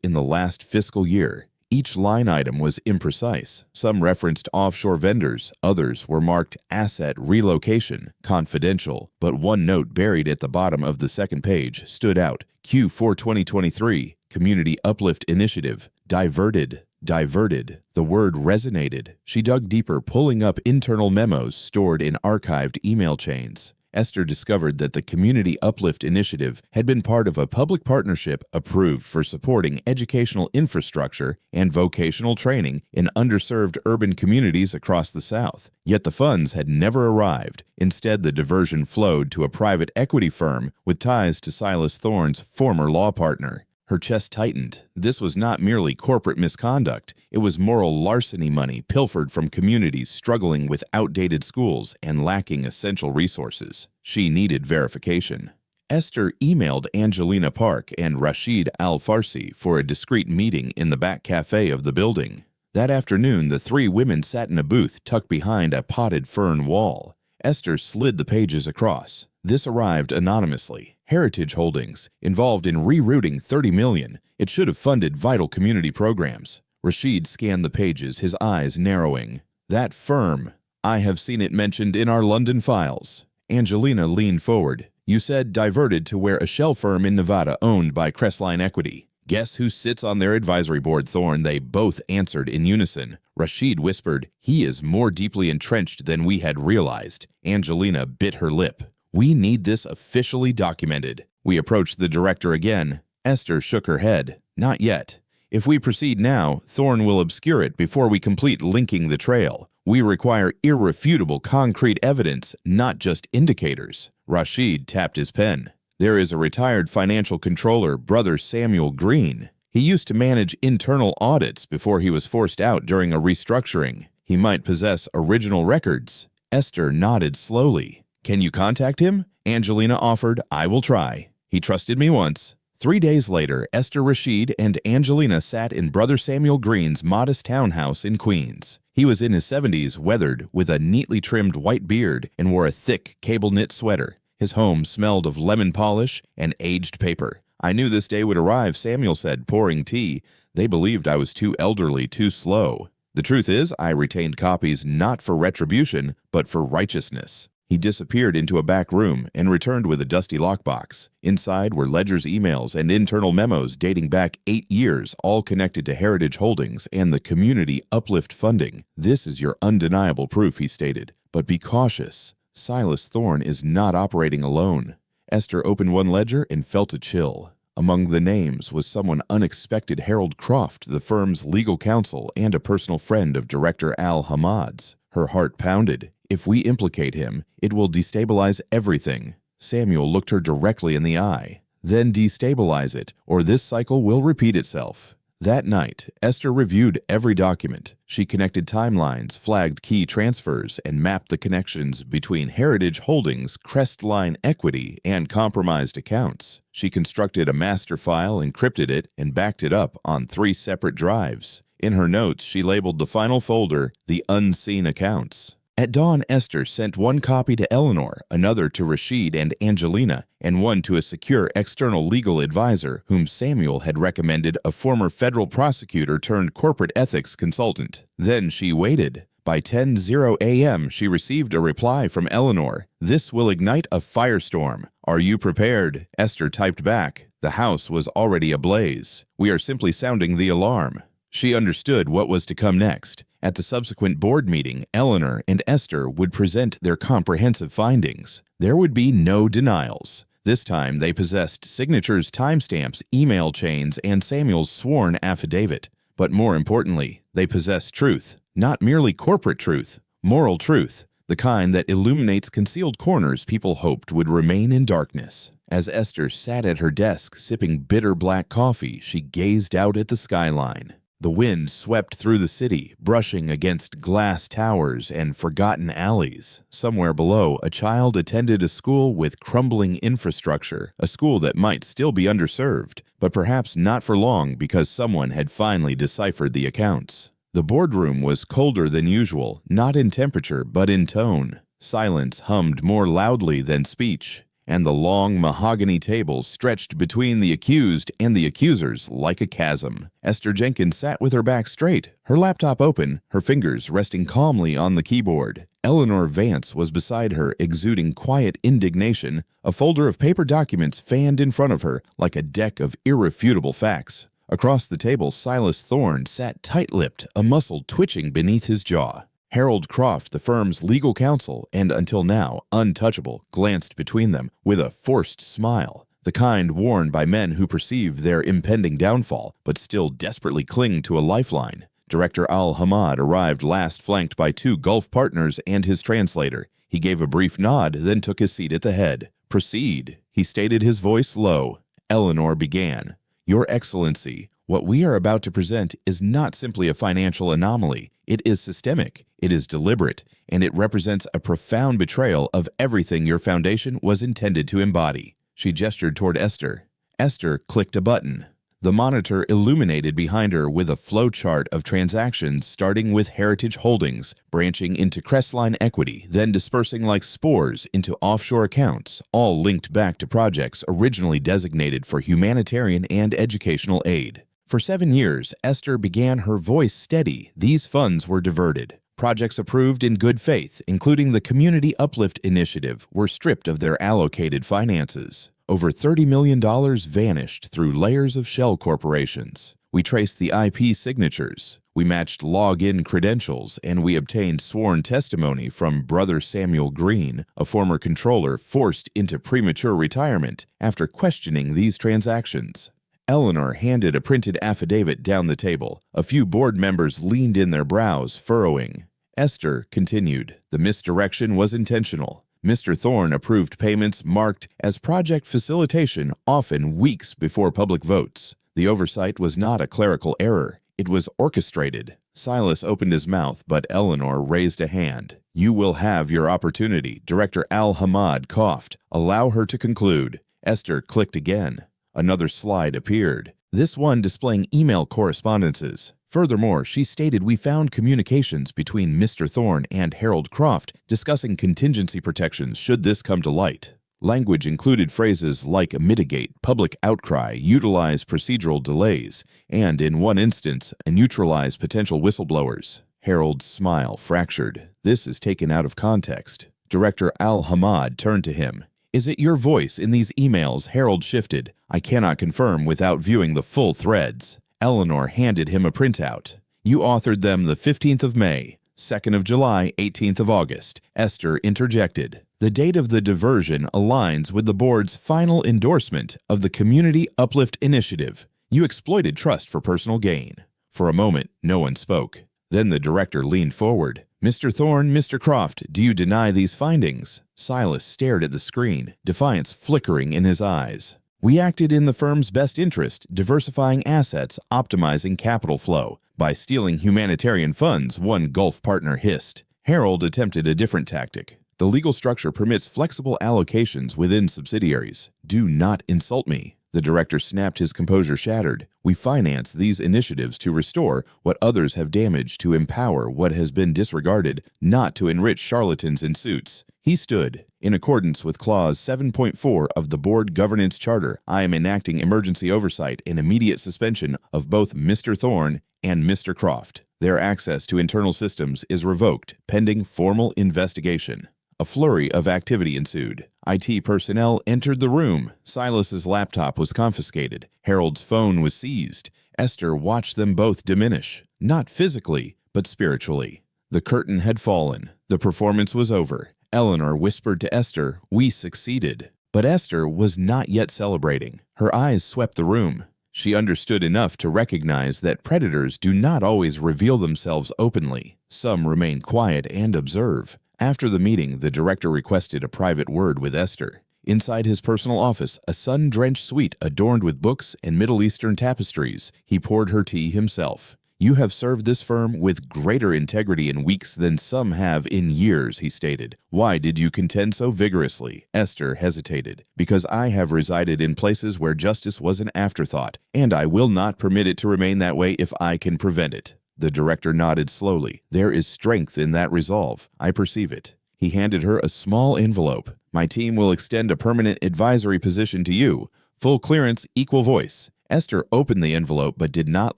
in the last fiscal year. Each line item was imprecise. Some referenced offshore vendors, others were marked Asset Relocation, Confidential, but one note buried at the bottom of the second page stood out. Q4 2023, Community Uplift Initiative, diverted. The word resonated. She dug deeper, pulling up internal memos stored in archived email chains. Esther discovered that the Community Uplift Initiative had been part of a public partnership approved for supporting educational infrastructure and vocational training in underserved urban communities across the South. Yet the funds had never arrived. Instead, the diversion flowed to a private equity firm with ties to Silas Thorne's former law partner. Her chest tightened. This was not merely corporate misconduct. It was moral larceny money pilfered from communities struggling with outdated schools and lacking essential resources. She needed verification. Esther emailed Angelina Park and Rashid Al-Farsi for a discreet meeting in the back cafe of the building. That afternoon, the three women sat in a booth tucked behind a potted fern wall. Esther slid the pages across. This arrived anonymously. Heritage Holdings, involved in rerouting $30 million. It should have funded vital community programs. Rashid scanned the pages, his eyes narrowing. That firm. I have seen it mentioned in our London files. Angelina leaned forward. You said diverted to where a shell firm in Nevada owned by Crestline Equity. Guess who sits on their advisory board, Thorne? They both answered in unison. Rashid whispered, he is more deeply entrenched than we had realized. Angelina bit her lip. We need this officially documented. We approached the director again. Esther shook her head. Not yet. If we proceed now, Thorne will obscure it before we complete linking the trail. We require irrefutable concrete evidence, not just indicators. Rashid tapped his pen. There is a retired financial controller, Brother Samuel Green. He used to manage internal audits before he was forced out during a restructuring. He might possess original records. Esther nodded slowly. Can you contact him? Angelina offered. I will try. He trusted me once. 3 days later, Esther, Rashid, and Angelina sat in Brother Samuel Green's modest townhouse in Queens. He was in his 70s, weathered, with a neatly trimmed white beard, and wore a thick cable-knit sweater. His home smelled of lemon polish and aged paper. I knew this day would arrive, Samuel said, pouring tea. They believed I was too elderly, too slow. The truth is, I retained copies not for retribution, but for righteousness. He disappeared into a back room and returned with a dusty lockbox. Inside were ledgers, emails, and internal memos dating back 8 years, all connected to Heritage Holdings and the Community Uplift funding. This is your undeniable proof, he stated. But be cautious. Silas Thorne is not operating alone. Esther opened one ledger and felt a chill. Among the names was someone unexpected: Harold Croft, the firm's legal counsel and a personal friend of Director Al Hamad's. Her heart pounded. If we implicate him, it will destabilize everything. Samuel looked her directly in the eye. Then destabilize it, or this cycle will repeat itself. That night, Esther reviewed every document. She connected timelines, flagged key transfers, and mapped the connections between Heritage Holdings, Crestline Equity, and compromised accounts. She constructed a master file, encrypted it, and backed it up on 3 separate drives. In her notes, she labeled the final folder, The Unseen Accounts. At dawn, Esther sent one copy to Eleanor, another to Rashid and Angelina, and one to a secure external legal advisor whom Samuel had recommended, a former federal prosecutor turned corporate ethics consultant. Then she waited. By 10:00 a.m., she received a reply from Eleanor. This will ignite a firestorm. Are you prepared? Esther typed back. The house was already ablaze. We are simply sounding the alarm. She understood what was to come next. At the subsequent board meeting, Eleanor and Esther would present their comprehensive findings. There would be no denials. This time, they possessed signatures, timestamps, email chains, and Samuel's sworn affidavit. But more importantly, they possessed truth. Not merely corporate truth, moral truth, the kind that illuminates concealed corners people hoped would remain in darkness. As Esther sat at her desk sipping bitter black coffee, she gazed out at the skyline. The wind swept through the city, brushing against glass towers and forgotten alleys. Somewhere below, a child attended a school with crumbling infrastructure, a school that might still be underserved, but perhaps not for long because someone had finally deciphered the accounts. The boardroom was colder than usual, not in temperature but in tone. Silence hummed more loudly than speech, and the long mahogany table stretched between the accused and the accusers like a chasm. Esther Jenkins sat with her back straight, her laptop open, her fingers resting calmly on the keyboard. Eleanor Vance was beside her, exuding quiet indignation, a folder of paper documents fanned in front of her like a deck of irrefutable facts. Across the table, Silas Thorne sat tight-lipped, a muscle twitching beneath his jaw. Harold Croft, the firm's legal counsel, and until now untouchable, glanced between them with a forced smile, the kind worn by men who perceive their impending downfall but still desperately cling to a lifeline. Director Al-Hamad arrived last, flanked by two Gulf partners and his translator. He gave a brief nod, then took his seat at the head. "Proceed," he stated, his voice low. Eleanor began. "Your Excellency, what we are about to present is not simply a financial anomaly. It is systemic, it is deliberate, and it represents a profound betrayal of everything your foundation was intended to embody." She gestured toward Esther. Esther clicked a button. The monitor illuminated behind her with a flowchart of transactions starting with Heritage Holdings, branching into Crestline Equity, then dispersing like spores into offshore accounts, all linked back to projects originally designated for humanitarian and educational aid. For 7 years, Esther began her voice steady. These funds were diverted. Projects approved in good faith, including the Community Uplift Initiative, were stripped of their allocated finances. Over $30 million vanished through layers of shell corporations. We traced the IP signatures. We matched login credentials, and we obtained sworn testimony from Brother Samuel Green, a former controller forced into premature retirement after questioning these transactions. Eleanor handed a printed affidavit down the table. A few board members leaned in, their brows furrowing. Esther continued. The misdirection was intentional. Mr. Thorne approved payments marked as project facilitation, often weeks before public votes. The oversight was not a clerical error. It was orchestrated. Silas opened his mouth, but Eleanor raised a hand. "You will have your opportunity," Director Al-Hamad coughed. "Allow her to conclude." Esther clicked again. Another slide appeared, this one displaying email correspondences. Furthermore, she stated, "We found communications between Mr. Thorne and Harold Croft discussing contingency protections should this come to light." Language included phrases like mitigate, public outcry, utilize procedural delays, and, in one instance, neutralize potential whistleblowers. Harold's smile fractured. "This is taken out of context." Director Al-Hamad turned to him. "Is it your voice in these emails?" Harold shifted. "I cannot confirm without viewing the full threads." Eleanor handed him a printout. "You authored them the 15th of May, 2nd of July, 18th of August. Esther interjected. "The date of the diversion aligns with the board's final endorsement of the Community Uplift Initiative. You exploited trust for personal gain." For a moment, no one spoke. Then the director leaned forward. "Mr. Thorne, Mr. Croft, do you deny these findings?" Silas stared at the screen, defiance flickering in his eyes. "We acted in the firm's best interest, diversifying assets, optimizing capital flow. By stealing humanitarian funds," one Gulf partner hissed. Harold attempted a different tactic. "The legal structure permits flexible allocations within subsidiaries. Do not insult me." The director snapped, his composure shattered. "We finance these initiatives to restore what others have damaged, to empower what has been disregarded, not to enrich charlatans in suits." He stood. "In accordance with Clause 7.4 of the Board Governance Charter, I am enacting emergency oversight and immediate suspension of both Mr. Thorne and Mr. Croft. Their access to internal systems is revoked, pending formal investigation." A flurry of activity ensued. IT personnel entered the room. Silas's laptop was confiscated. Harold's phone was seized. Esther watched them both diminish, not physically, but spiritually. The curtain had fallen. The performance was over. Eleanor whispered to Esther, "We succeeded." But Esther was not yet celebrating. Her eyes swept the room. She understood enough to recognize that predators do not always reveal themselves openly. Some remain quiet and observe. After the meeting, the director requested a private word with Esther. Inside his personal office, a sun-drenched suite adorned with books and Middle Eastern tapestries, he poured her tea himself. "You have served this firm with greater integrity in weeks than some have in years," he stated. "Why did you contend so vigorously?" Esther hesitated. "Because I have resided in places where justice was an afterthought, and I will not permit it to remain that way if I can prevent it." The director nodded slowly. "There is strength in that resolve. I perceive it." He handed her a small envelope. "My team will extend a permanent advisory position to you. Full clearance, equal voice." Esther opened the envelope but did not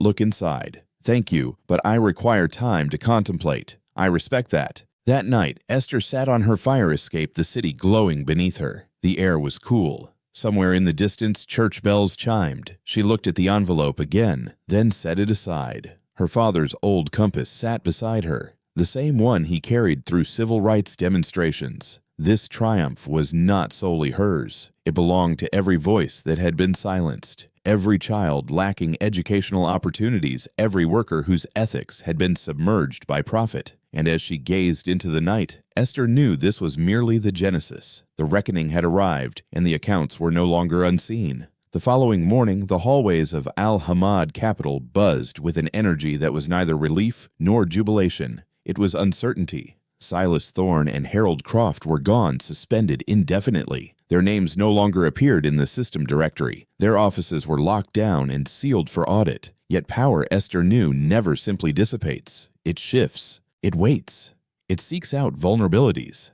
look inside. "Thank you, but I require time to contemplate." "I respect that." That night, Esther sat on her fire escape, the city glowing beneath her. The air was cool. Somewhere in the distance, church bells chimed. She looked at the envelope again, then set it aside. Her father's old compass sat beside her, the same one he carried through civil rights demonstrations. This triumph was not solely hers. It belonged to every voice that had been silenced, every child lacking educational opportunities, every worker whose ethics had been submerged by profit. And as she gazed into the night, Esther knew this was merely the genesis. The reckoning had arrived, and the accounts were no longer unseen. The following morning, the hallways of Al-Hamad capital buzzed with an energy that was neither relief nor jubilation. It was uncertainty. Silas Thorne and Harold Croft were gone, suspended indefinitely. Their names no longer appeared in the system directory. Their offices were locked down and sealed for audit. Yet power, Esther knew, never simply dissipates. It shifts. It waits. It seeks out vulnerabilities.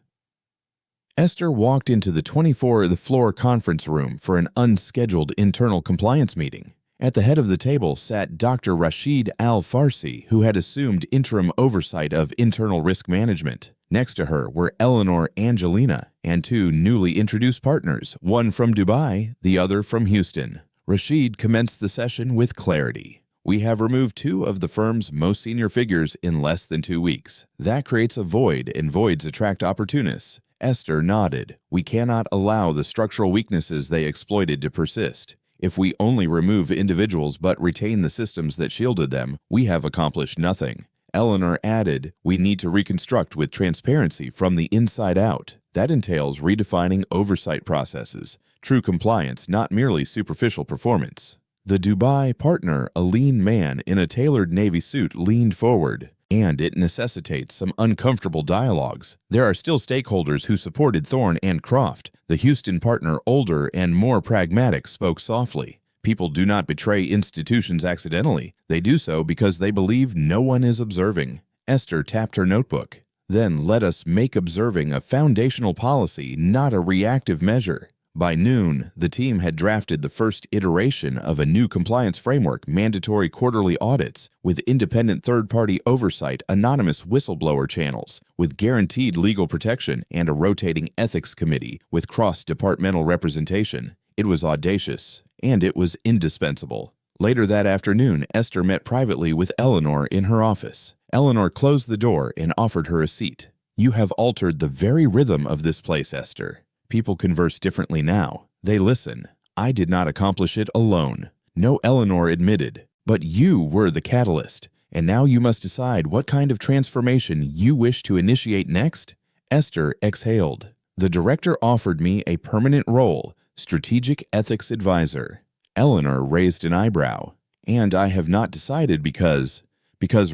Esther walked into the 24th-floor conference room for an unscheduled internal compliance meeting. At the head of the table sat Dr. Rashid Al-Farsi, who had assumed interim oversight of internal risk management. Next to her were Eleanor Angelina and two newly introduced partners, one from Dubai, the other from Houston. Rashid commenced the session with clarity. "We have removed two of the firm's most senior figures in less than 2 weeks. That creates a void, and voids attract opportunists." Esther nodded. "We cannot allow the structural weaknesses they exploited to persist. If we only remove individuals but retain the systems that shielded them, we have accomplished nothing." Eleanor added, "We need to reconstruct with transparency from the inside out. That entails redefining oversight processes, true compliance, not merely superficial performance." The Dubai partner, a lean man in a tailored navy suit, leaned forward. "And it necessitates some uncomfortable dialogues. There are still stakeholders who supported Thorne and Croft." The Houston partner, older and more pragmatic, spoke softly. "People do not betray institutions accidentally. They do so because they believe no one is observing." Esther tapped her notebook. "Then let us make observing a foundational policy, not a reactive measure." By noon, the team had drafted the first iteration of a new compliance framework, mandatory quarterly audits, with independent third-party oversight, anonymous whistleblower channels, with guaranteed legal protection, and a rotating ethics committee with cross-departmental representation. It was audacious, and it was indispensable. Later that afternoon, Esther met privately with Eleanor in her office. Eleanor closed the door and offered her a seat. "You have altered the very rhythm of this place, Esther. People converse differently now. They listen. I did not accomplish it alone." "No," Eleanor admitted, "but you were the catalyst, and now you must decide what kind of transformation you wish to initiate next." Esther exhaled. "The director offered me a permanent role, strategic ethics advisor." Eleanor raised an eyebrow. "And I have not decided because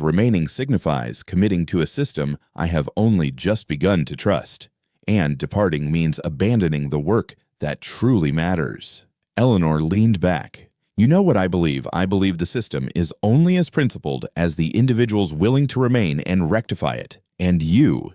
remaining signifies committing to a system I have only just begun to trust. And departing means abandoning the work that truly matters." Eleanor leaned back. "You know what I believe. I believe the system is only as principled as the individuals willing to remain and rectify it. And you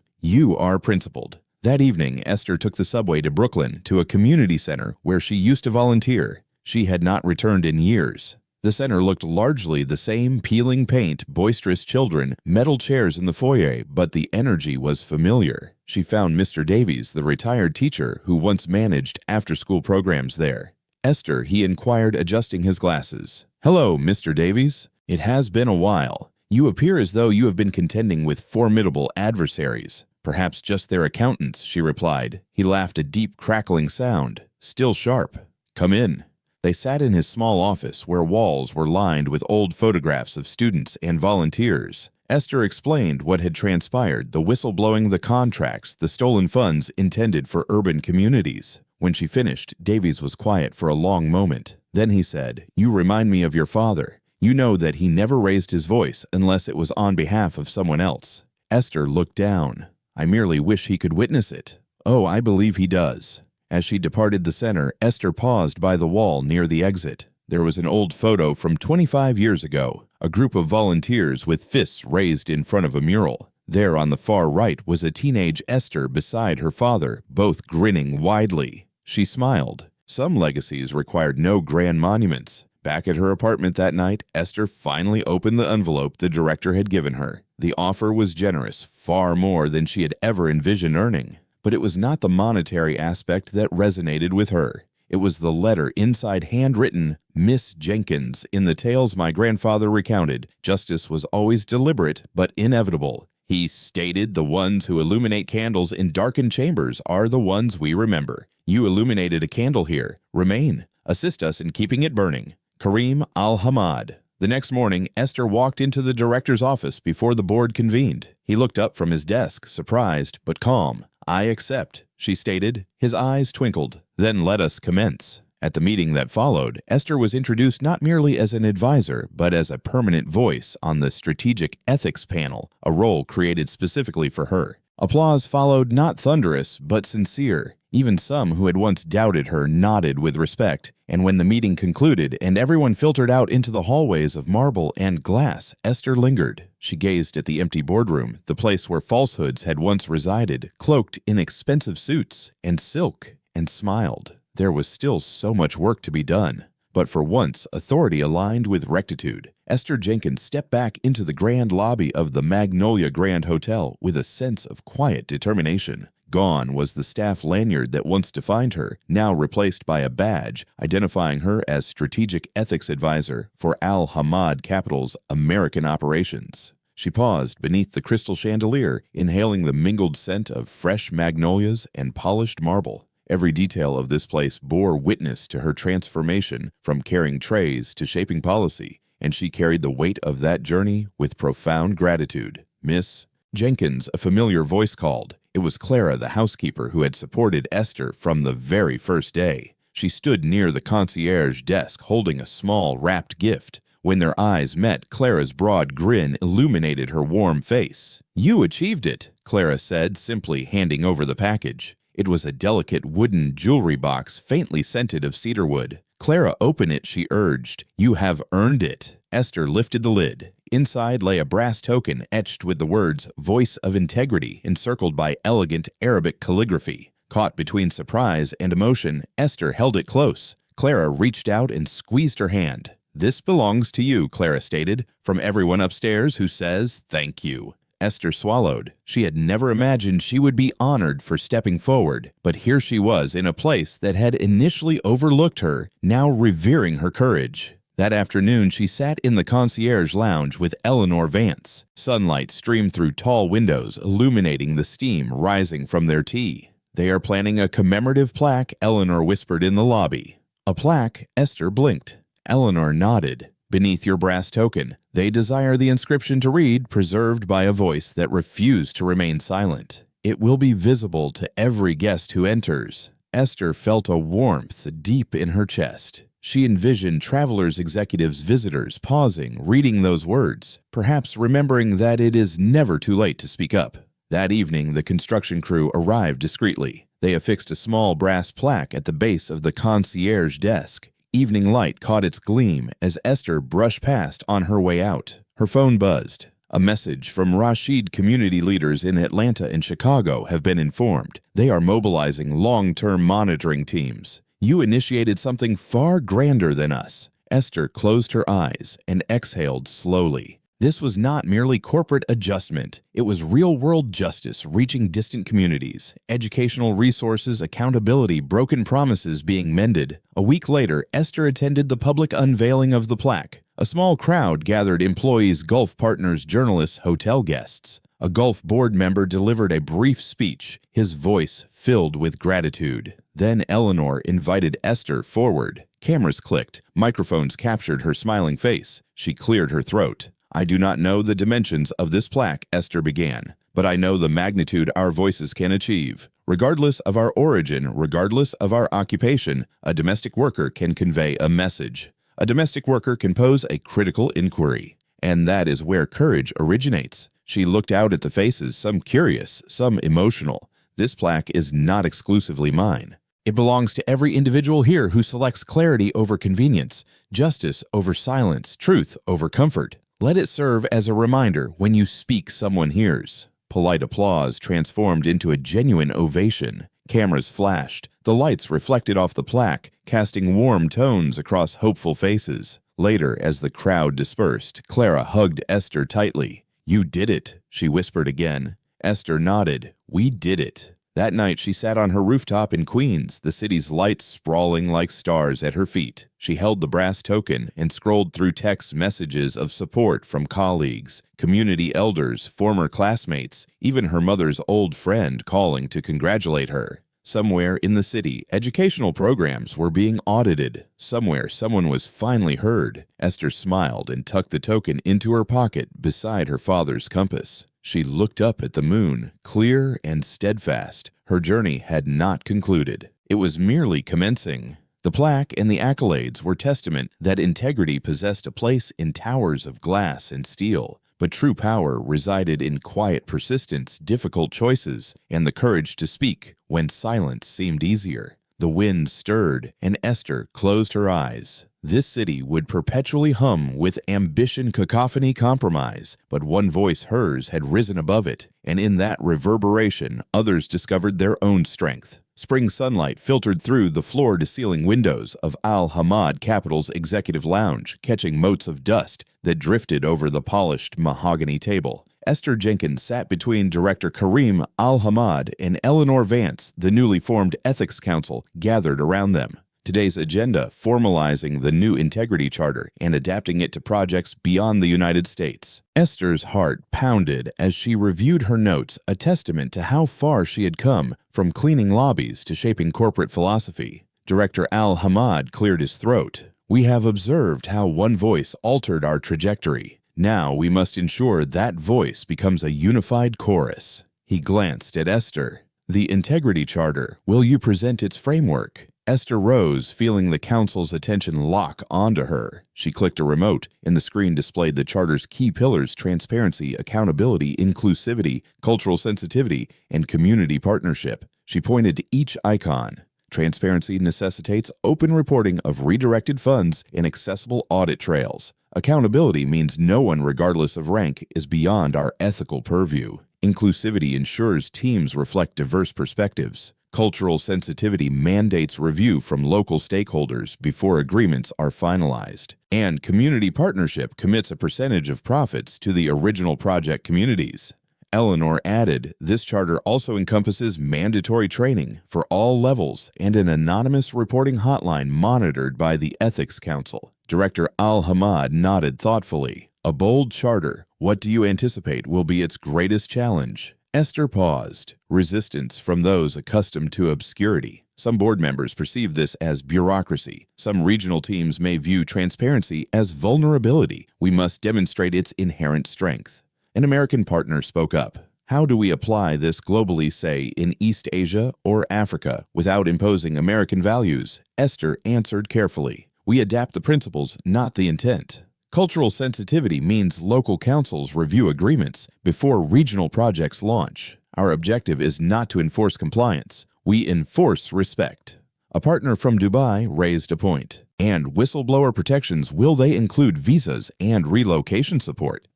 are principled." That evening, Esther took the subway to Brooklyn, to a community center where she used to volunteer. She had not returned in years. The center looked largely the same: peeling paint, boisterous children, metal chairs in the foyer, but the energy was familiar. She found Mr. Davies, the retired teacher who once managed after-school programs there. Esther, he inquired, adjusting his glasses. "Hello, Mr. Davies. It has been a while. You appear as though you have been contending with formidable adversaries. Perhaps just their accountants," she replied. He laughed, a deep, crackling sound. "Still sharp. Come in." They sat in his small office, where walls were lined with old photographs of students and volunteers. Esther explained what had transpired, the whistleblowing, the contracts, the stolen funds intended for urban communities. When she finished, Davies was quiet for a long moment. Then he said, "You remind me of your father. You know that he never raised his voice unless it was on behalf of someone else." Esther looked down. "I merely wish he could witness it." "Oh, I believe he does." As she departed the center, Esther paused by the wall near the exit. There was an old photo from 25 years ago, a group of volunteers with fists raised in front of a mural. There on the far right was a teenage Esther beside her father, both grinning widely. She smiled. Some legacies required no grand monuments. Back at her apartment that night, Esther finally opened the envelope the director had given her. The offer was generous, far more than she had ever envisioned earning. But it was not the monetary aspect that resonated with her. It was the letter inside, handwritten, "Miss Jenkins, in the tales my grandfather recounted, justice was always deliberate but inevitable. He stated the ones who illuminate candles in darkened chambers are the ones we remember. You illuminated a candle here. Remain. Assist us in keeping it burning. Kareem Al-Hamad." The next morning, Esther walked into the director's office before the board convened. He looked up from his desk, surprised but calm. "I accept," she stated. His eyes twinkled. "Then let us commence." At the meeting that followed, Esther was introduced not merely as an advisor, but as a permanent voice on the Strategic Ethics Panel, a role created specifically for her. Applause followed, not thunderous, but sincere. Even some who had once doubted her nodded with respect, and when the meeting concluded and everyone filtered out into the hallways of marble and glass, Esther lingered. She gazed at the empty boardroom, the place where falsehoods had once resided, cloaked in expensive suits and silk, and smiled. There was still so much work to be done. But for once, authority aligned with rectitude. Esther Jenkins stepped back into the grand lobby of the Magnolia Grand Hotel with a sense of quiet determination. Gone was the staff lanyard that once defined her, now replaced by a badge identifying her as Strategic Ethics Advisor for Al-Hamad Capital's American operations. She paused beneath the crystal chandelier, inhaling the mingled scent of fresh magnolias and polished marble. Every detail of this place bore witness to her transformation from carrying trays to shaping policy, and she carried the weight of that journey with profound gratitude. "Miss Jenkins," a familiar voice called. It was Clara, the housekeeper, who had supported Esther from the very first day. She stood near the concierge desk, holding a small, wrapped gift. When their eyes met, Clara's broad grin illuminated her warm face. "You achieved it," Clara said, simply handing over the package. It was a delicate wooden jewelry box, faintly scented of cedarwood. "Clara, open it," she urged. "You have earned it." Esther lifted the lid. Inside lay a brass token etched with the words "Voice of Integrity," encircled by elegant Arabic calligraphy. Caught between surprise and emotion, Esther held it close. Clara reached out and squeezed her hand. "This belongs to you," Clara stated, "from everyone upstairs who says thank you." Esther swallowed. She had never imagined she would be honored for stepping forward, but here she was in a place that had initially overlooked her, now revering her courage. That afternoon, she sat in the concierge lounge with Eleanor Vance. Sunlight streamed through tall windows, illuminating the steam rising from their tea. "They are planning a commemorative plaque," Eleanor whispered in the lobby. "A plaque?" Esther blinked. Eleanor nodded. "Beneath your brass token, they desire the inscription to read, preserved by a voice that refused to remain silent. It will be visible to every guest who enters." Esther felt a warmth deep in her chest. She envisioned travelers, executives, visitors pausing, reading those words, perhaps remembering that it is never too late to speak up. That evening, the construction crew arrived discreetly. They affixed a small brass plaque at the base of the concierge desk. Evening light caught its gleam as Esther brushed past on her way out. Her phone buzzed. A message from Rashid community leaders in Atlanta and Chicago have been informed. They are mobilizing long-term monitoring teams. You initiated something far grander than us. Esther closed her eyes and exhaled slowly. This was not merely corporate adjustment. It was real-world justice reaching distant communities, educational resources, accountability, broken promises being mended. A week later, Esther attended the public unveiling of the plaque. A small crowd gathered: employees, Gulf partners, journalists, hotel guests. A Gulf board member delivered a brief speech, his voice filled with gratitude. Then Eleanor invited Esther forward. Cameras clicked. Microphones captured her smiling face. She cleared her throat. "I do not know the dimensions of this plaque," Esther began, "but I know the magnitude our voices can achieve. Regardless of our origin, regardless of our occupation, a domestic worker can convey a message. A domestic worker can pose a critical inquiry. And that is where courage originates." She looked out at the faces, some curious, some emotional. "This plaque is not exclusively mine. It belongs to every individual here who selects clarity over convenience, justice over silence, truth over comfort. Let it serve as a reminder: when you speak, someone hears." Polite applause transformed into a genuine ovation. Cameras flashed. The lights reflected off the plaque, casting warm tones across hopeful faces. Later, as the crowd dispersed, Clara hugged Esther tightly. "You did it," she whispered again. Esther nodded. "We did it." That night she sat on her rooftop in Queens, the city's lights sprawling like stars at her feet. She held the brass token and scrolled through text messages of support from colleagues, community elders, former classmates, even her mother's old friend calling to congratulate her. Somewhere in the city, educational programs were being audited. Somewhere, someone was finally heard. Esther smiled and tucked the token into her pocket beside her father's compass. She looked up at the moon, clear and steadfast. Her journey had not concluded. It was merely commencing. The plaque and the accolades were testament that integrity possessed a place in towers of glass and steel. But true power resided in quiet persistence, difficult choices, and the courage to speak when silence seemed easier. The wind stirred, and Esther closed her eyes. This city would perpetually hum with ambition, cacophony, compromise, but one voice, hers, had risen above it, and in that reverberation, others discovered their own strength. Spring sunlight filtered through the floor-to-ceiling windows of Al Hamad Capital's executive lounge, catching motes of dust that drifted over the polished mahogany table. Esther Jenkins sat between Director Kareem Al Hamad and Eleanor Vance, the newly formed Ethics Council, gathered around them. Today's agenda: formalizing the new Integrity Charter and adapting it to projects beyond the United States. Esther's heart pounded as she reviewed her notes, a testament to how far she had come, from cleaning lobbies to shaping corporate philosophy. Director Al Hamad cleared his throat. "We have observed how one voice altered our trajectory. Now we must ensure that voice becomes a unified chorus." He glanced at Esther. "The Integrity Charter, will you present its framework?" Esther rose, feeling the council's attention lock onto her. She clicked a remote, and the screen displayed the charter's key pillars: transparency, accountability, inclusivity, cultural sensitivity, and community partnership. She pointed to each icon. Transparency necessitates open reporting of redirected funds and accessible audit trails. Accountability means no one, regardless of rank, is beyond our ethical purview. Inclusivity ensures teams reflect diverse perspectives. Cultural sensitivity mandates review from local stakeholders before agreements are finalized. And community partnership commits a percentage of profits to the original project communities. Eleanor added, "This charter also encompasses mandatory training for all levels and an anonymous reporting hotline monitored by the Ethics Council." Director Al Hamad nodded thoughtfully. "A bold charter. What do you anticipate will be its greatest challenge?" Esther paused. Resistance from those accustomed to obscurity. Some board members perceive this as bureaucracy. Some regional teams may view transparency as vulnerability. We must demonstrate its inherent strength. An American partner spoke up. "How do we apply this globally, say, in East Asia or Africa, without imposing American values?" Esther answered carefully. "We adapt the principles, not the intent." Cultural sensitivity means local councils review agreements before regional projects launch. Our objective is not to enforce compliance. We enforce respect. A partner from Dubai raised a point. "And whistleblower protections, will they include visas and relocation support?"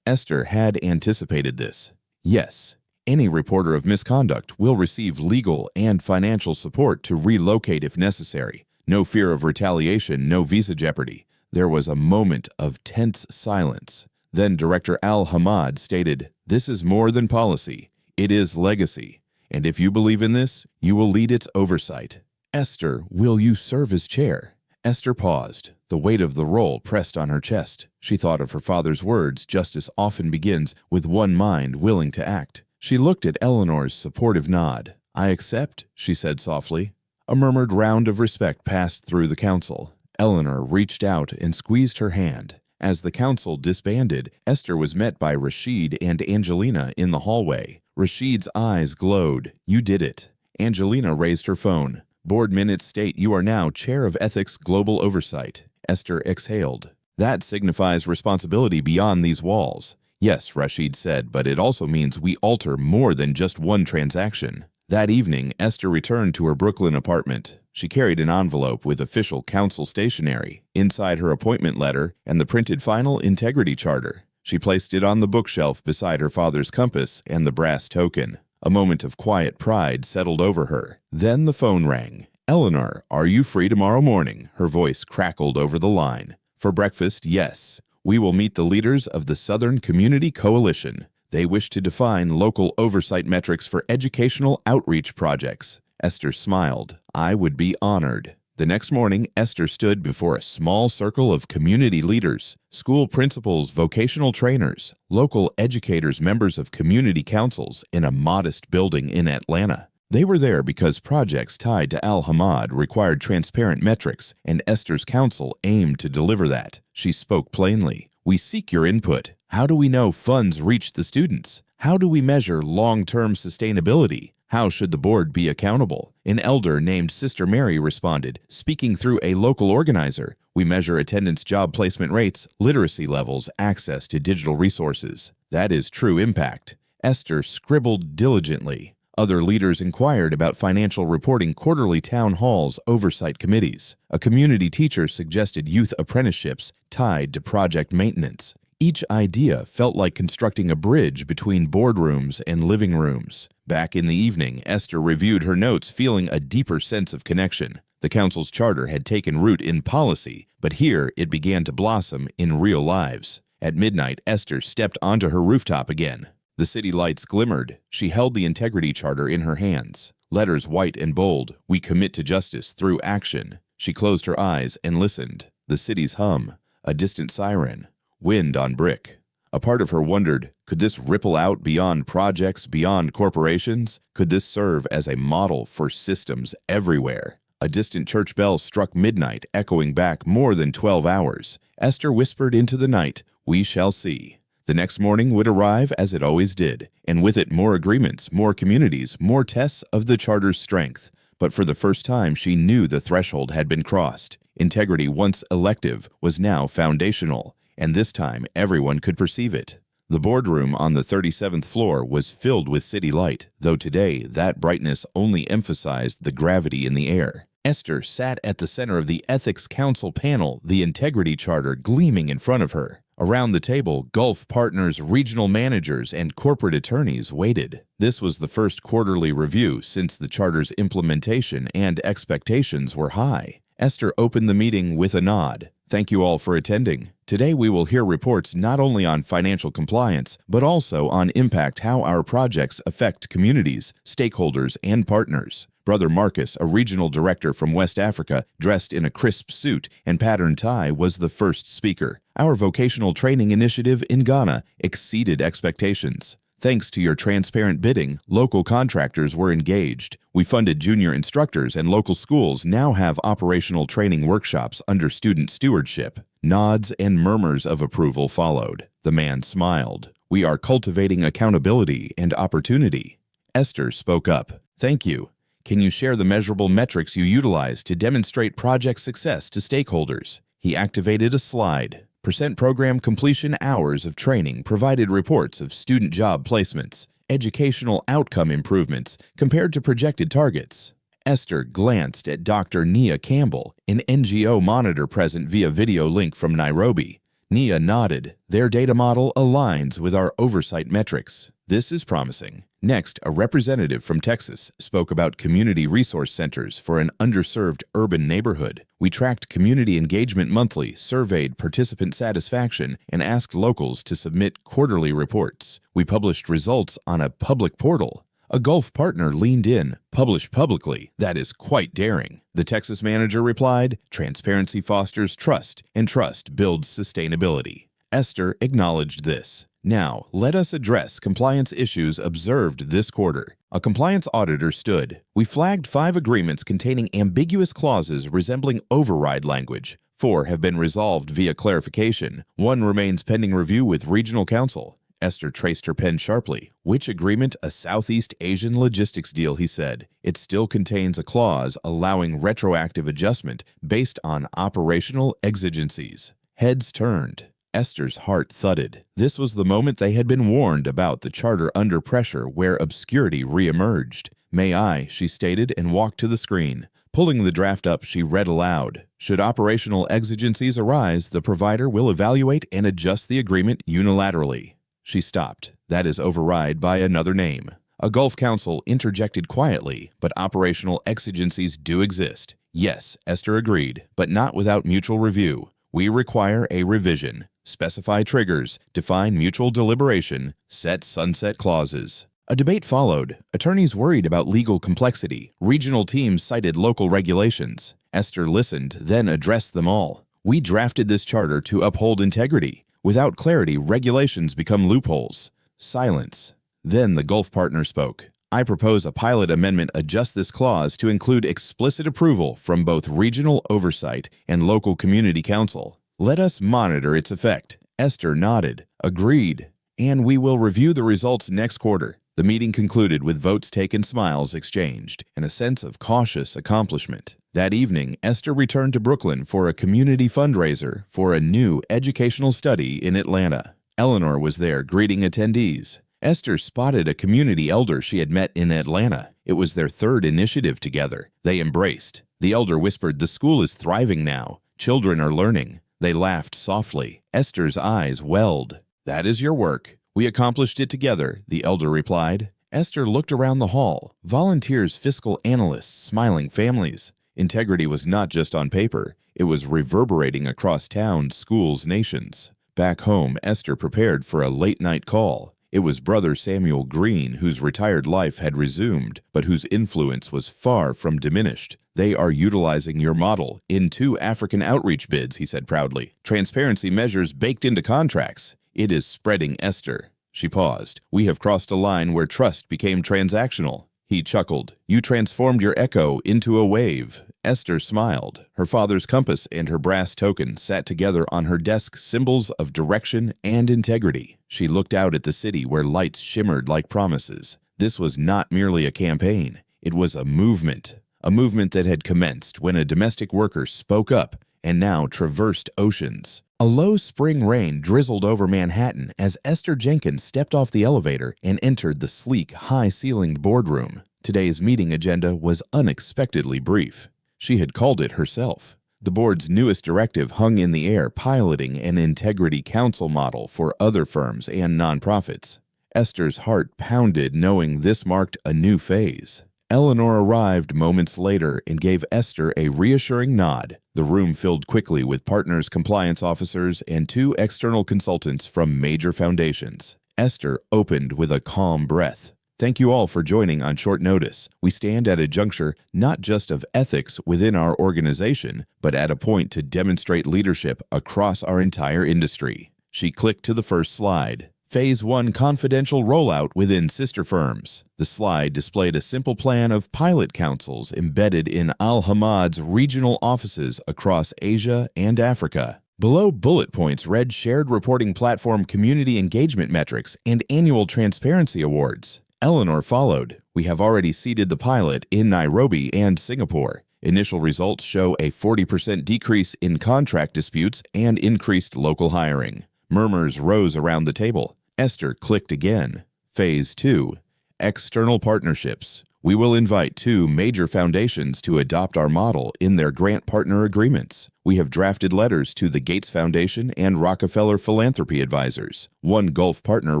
Esther had anticipated this. Yes, any reporter of misconduct will receive legal and financial support to relocate if necessary. No fear of retaliation, no visa jeopardy. There was a moment of tense silence. Then Director Al-Hamad stated, "This is more than policy. It is legacy. And if you believe in this, you will lead its oversight. Esther, will you serve as chair?" Esther paused. The weight of the role pressed on her chest. She thought of her father's words, "Justice often begins with one mind willing to act." She looked at Eleanor's supportive nod. "I accept," she said softly. A murmured round of respect passed through the council. Eleanor reached out and squeezed her hand. As the council disbanded, Esther was met by Rashid and Angelina in the hallway. Rashid's eyes glowed. "You did it." Angelina raised her phone. "Board minutes state you are now Chair of Ethics Global Oversight." Esther exhaled. "That signifies responsibility beyond these walls." "Yes," Rashid said, "but it also means we alter more than just one transaction." That evening, Esther returned to her Brooklyn apartment. She carried an envelope with official council stationery, inside her appointment letter, and the printed final integrity charter. She placed it on the bookshelf beside her father's compass and the brass token. A moment of quiet pride settled over her. Then the phone rang. "Eleanor, are you free tomorrow morning?" Her voice crackled over the line. "For breakfast, yes. We will meet the leaders of the Southern Community Coalition. They wish to define local oversight metrics for educational outreach projects." Esther smiled. "I would be honored." The next morning, Esther stood before a small circle of community leaders, school principals, vocational trainers, local educators, members of community councils in a modest building in Atlanta. They were there because projects tied to Al-Hamad required transparent metrics, and Esther's council aimed to deliver that. She spoke plainly. "We seek your input. How do we know funds reach the students? How do we measure long-term sustainability? How should the board be accountable?" An elder named Sister Mary responded, speaking through a local organizer. "We measure attendance, job placement rates, literacy levels, access to digital resources. That is true impact." Esther scribbled diligently. Other leaders inquired about financial reporting, quarterly town halls, oversight committees. A community teacher suggested youth apprenticeships tied to project maintenance. Each idea felt like constructing a bridge between boardrooms and living rooms. Back in the evening, Esther reviewed her notes, feeling a deeper sense of connection. The council's charter had taken root in policy, but here it began to blossom in real lives. At midnight, Esther stepped onto her rooftop again. The city lights glimmered. She held the integrity charter in her hands. Letters white and bold, "We commit to justice through action." She closed her eyes and listened. The city's hum, a distant siren, wind on brick. A part of her wondered, could this ripple out beyond projects, beyond corporations? Could this serve as a model for systems everywhere? A distant church bell struck midnight, echoing back more than 12 hours. Esther whispered into the night, "We shall see." The next morning would arrive as it always did, and with it more agreements, more communities, more tests of the charter's strength. But for the first time, she knew the threshold had been crossed. Integrity, once elective, was now foundational, and this time everyone could perceive it. The boardroom on the 37th floor was filled with city light, though today that brightness only emphasized the gravity in the air. Esther sat at the center of the Ethics Council panel, the Integrity Charter gleaming in front of her. Around the table, Gulf partners, regional managers, and corporate attorneys waited. This was the first quarterly review since the charter's implementation, and expectations were high. Esther opened the meeting with a nod. "Thank you all for attending. Today we will hear reports not only on financial compliance, but also on impact, how our projects affect communities, stakeholders, and partners." Brother Marcus, a regional director from West Africa, dressed in a crisp suit and patterned tie, was the first speaker. "Our vocational training initiative in Ghana exceeded expectations. Thanks to your transparent bidding, local contractors were engaged. We funded junior instructors, and local schools now have operational training workshops under student stewardship." Nods and murmurs of approval followed. The man smiled. "We are cultivating accountability and opportunity." Esther spoke up. "Thank you. Can you share the measurable metrics you utilize to demonstrate project success to stakeholders?" He activated a slide. Percent program completion hours of training provided reports of student job placements, educational outcome improvements compared to projected targets. Esther glanced at Dr. Nia Campbell, an NGO monitor present via video link from Nairobi. Nia nodded. "Their data model aligns with our oversight metrics. This is promising." Next, a representative from Texas spoke about community resource centers for an underserved urban neighborhood. We tracked community engagement monthly, surveyed participant satisfaction, and asked locals to submit quarterly reports. We published results on a public portal. A Gulf partner leaned in. Publish publicly. That is quite daring. The Texas manager replied, transparency fosters trust, and trust builds sustainability. Esther acknowledged this. Now, let us address compliance issues observed this quarter. A compliance auditor stood. We flagged 5 agreements containing ambiguous clauses resembling override language. 4 have been resolved via clarification. 1 remains pending review with regional counsel. Esther traced her pen sharply. Which agreement? A Southeast Asian logistics deal, he said. It still contains a clause allowing retroactive adjustment based on operational exigencies. Heads turned. Esther's heart thudded. This was the moment they had been warned about the charter under pressure where obscurity reemerged. May I, she stated and walked to the screen. Pulling the draft up, she read aloud. Should operational exigencies arise, the provider will evaluate and adjust the agreement unilaterally. She stopped. That is override by another name. A Gulf counsel interjected quietly, but operational exigencies do exist. Yes, Esther agreed, but not without mutual review. We require a revision. Specify triggers, define mutual deliberation, set sunset clauses. A debate followed. Attorneys worried about legal complexity. Regional teams cited local regulations. Esther listened, then addressed them all. We drafted this charter to uphold integrity. Without clarity, regulations become loopholes. Silence. Then the Gulf partner spoke. I propose a pilot amendment adjust this clause to include explicit approval from both regional oversight and local community council. Let us monitor its effect. Esther nodded. Agreed. And we will review the results next quarter. The meeting concluded with votes taken, smiles exchanged, and a sense of cautious accomplishment. That evening, Esther returned to Brooklyn for a community fundraiser for a new educational study in Atlanta. Eleanor was there greeting attendees. Esther spotted a community elder she had met in Atlanta. It was their 3rd initiative together. They embraced. The elder whispered, "The school is thriving now. Children are learning." They laughed softly. Esther's eyes welled. "That is your work. We accomplished it together," the elder replied. Esther looked around the hall. Volunteers, fiscal analysts, smiling families. Integrity was not just on paper. It was reverberating across towns, schools, nations. Back home, Esther prepared for a late-night call. It was Brother Samuel Green, whose retired life had resumed, but whose influence was far from diminished. They are utilizing your model in 2 African outreach bids, he said proudly. Transparency measures baked into contracts. It is spreading, Esther. She paused. We have crossed a line where trust became transactional. He chuckled. You transformed your echo into a wave. Esther smiled. Her father's compass and her brass token sat together on her desk, symbols of direction and integrity. She looked out at the city where lights shimmered like promises. This was not merely a campaign. It was a movement that had commenced when a domestic worker spoke up and now traversed oceans. A low spring rain drizzled over Manhattan as Esther Jenkins stepped off the elevator and entered the sleek, high-ceilinged boardroom. Today's meeting agenda was unexpectedly brief. She had called it herself. The board's newest directive hung in the air, piloting an integrity council model for other firms and nonprofits. Esther's heart pounded knowing this marked a new phase. Eleanor arrived moments later and gave Esther a reassuring nod. The room filled quickly with partners, compliance officers, and 2 external consultants from major foundations. Esther opened with a calm breath. Thank you all for joining on short notice. We stand at a juncture not just of ethics within our organization, but at a point to demonstrate leadership across our entire industry. She clicked to the first slide. Phase 1 confidential rollout within sister firms. The slide displayed a simple plan of pilot councils embedded in Al Hamad's regional offices across Asia and Africa. Below bullet points read shared reporting platform community engagement metrics and annual transparency awards. Eleanor followed. We have already seeded the pilot in Nairobi and Singapore. Initial results show a 40% decrease in contract disputes and increased local hiring. Murmurs rose around the table. Esther clicked again. Phase 2. External partnerships. We will invite 2 major foundations to adopt our model in their grant partner agreements. We have drafted letters to the Gates Foundation and Rockefeller Philanthropy Advisors. One Gulf partner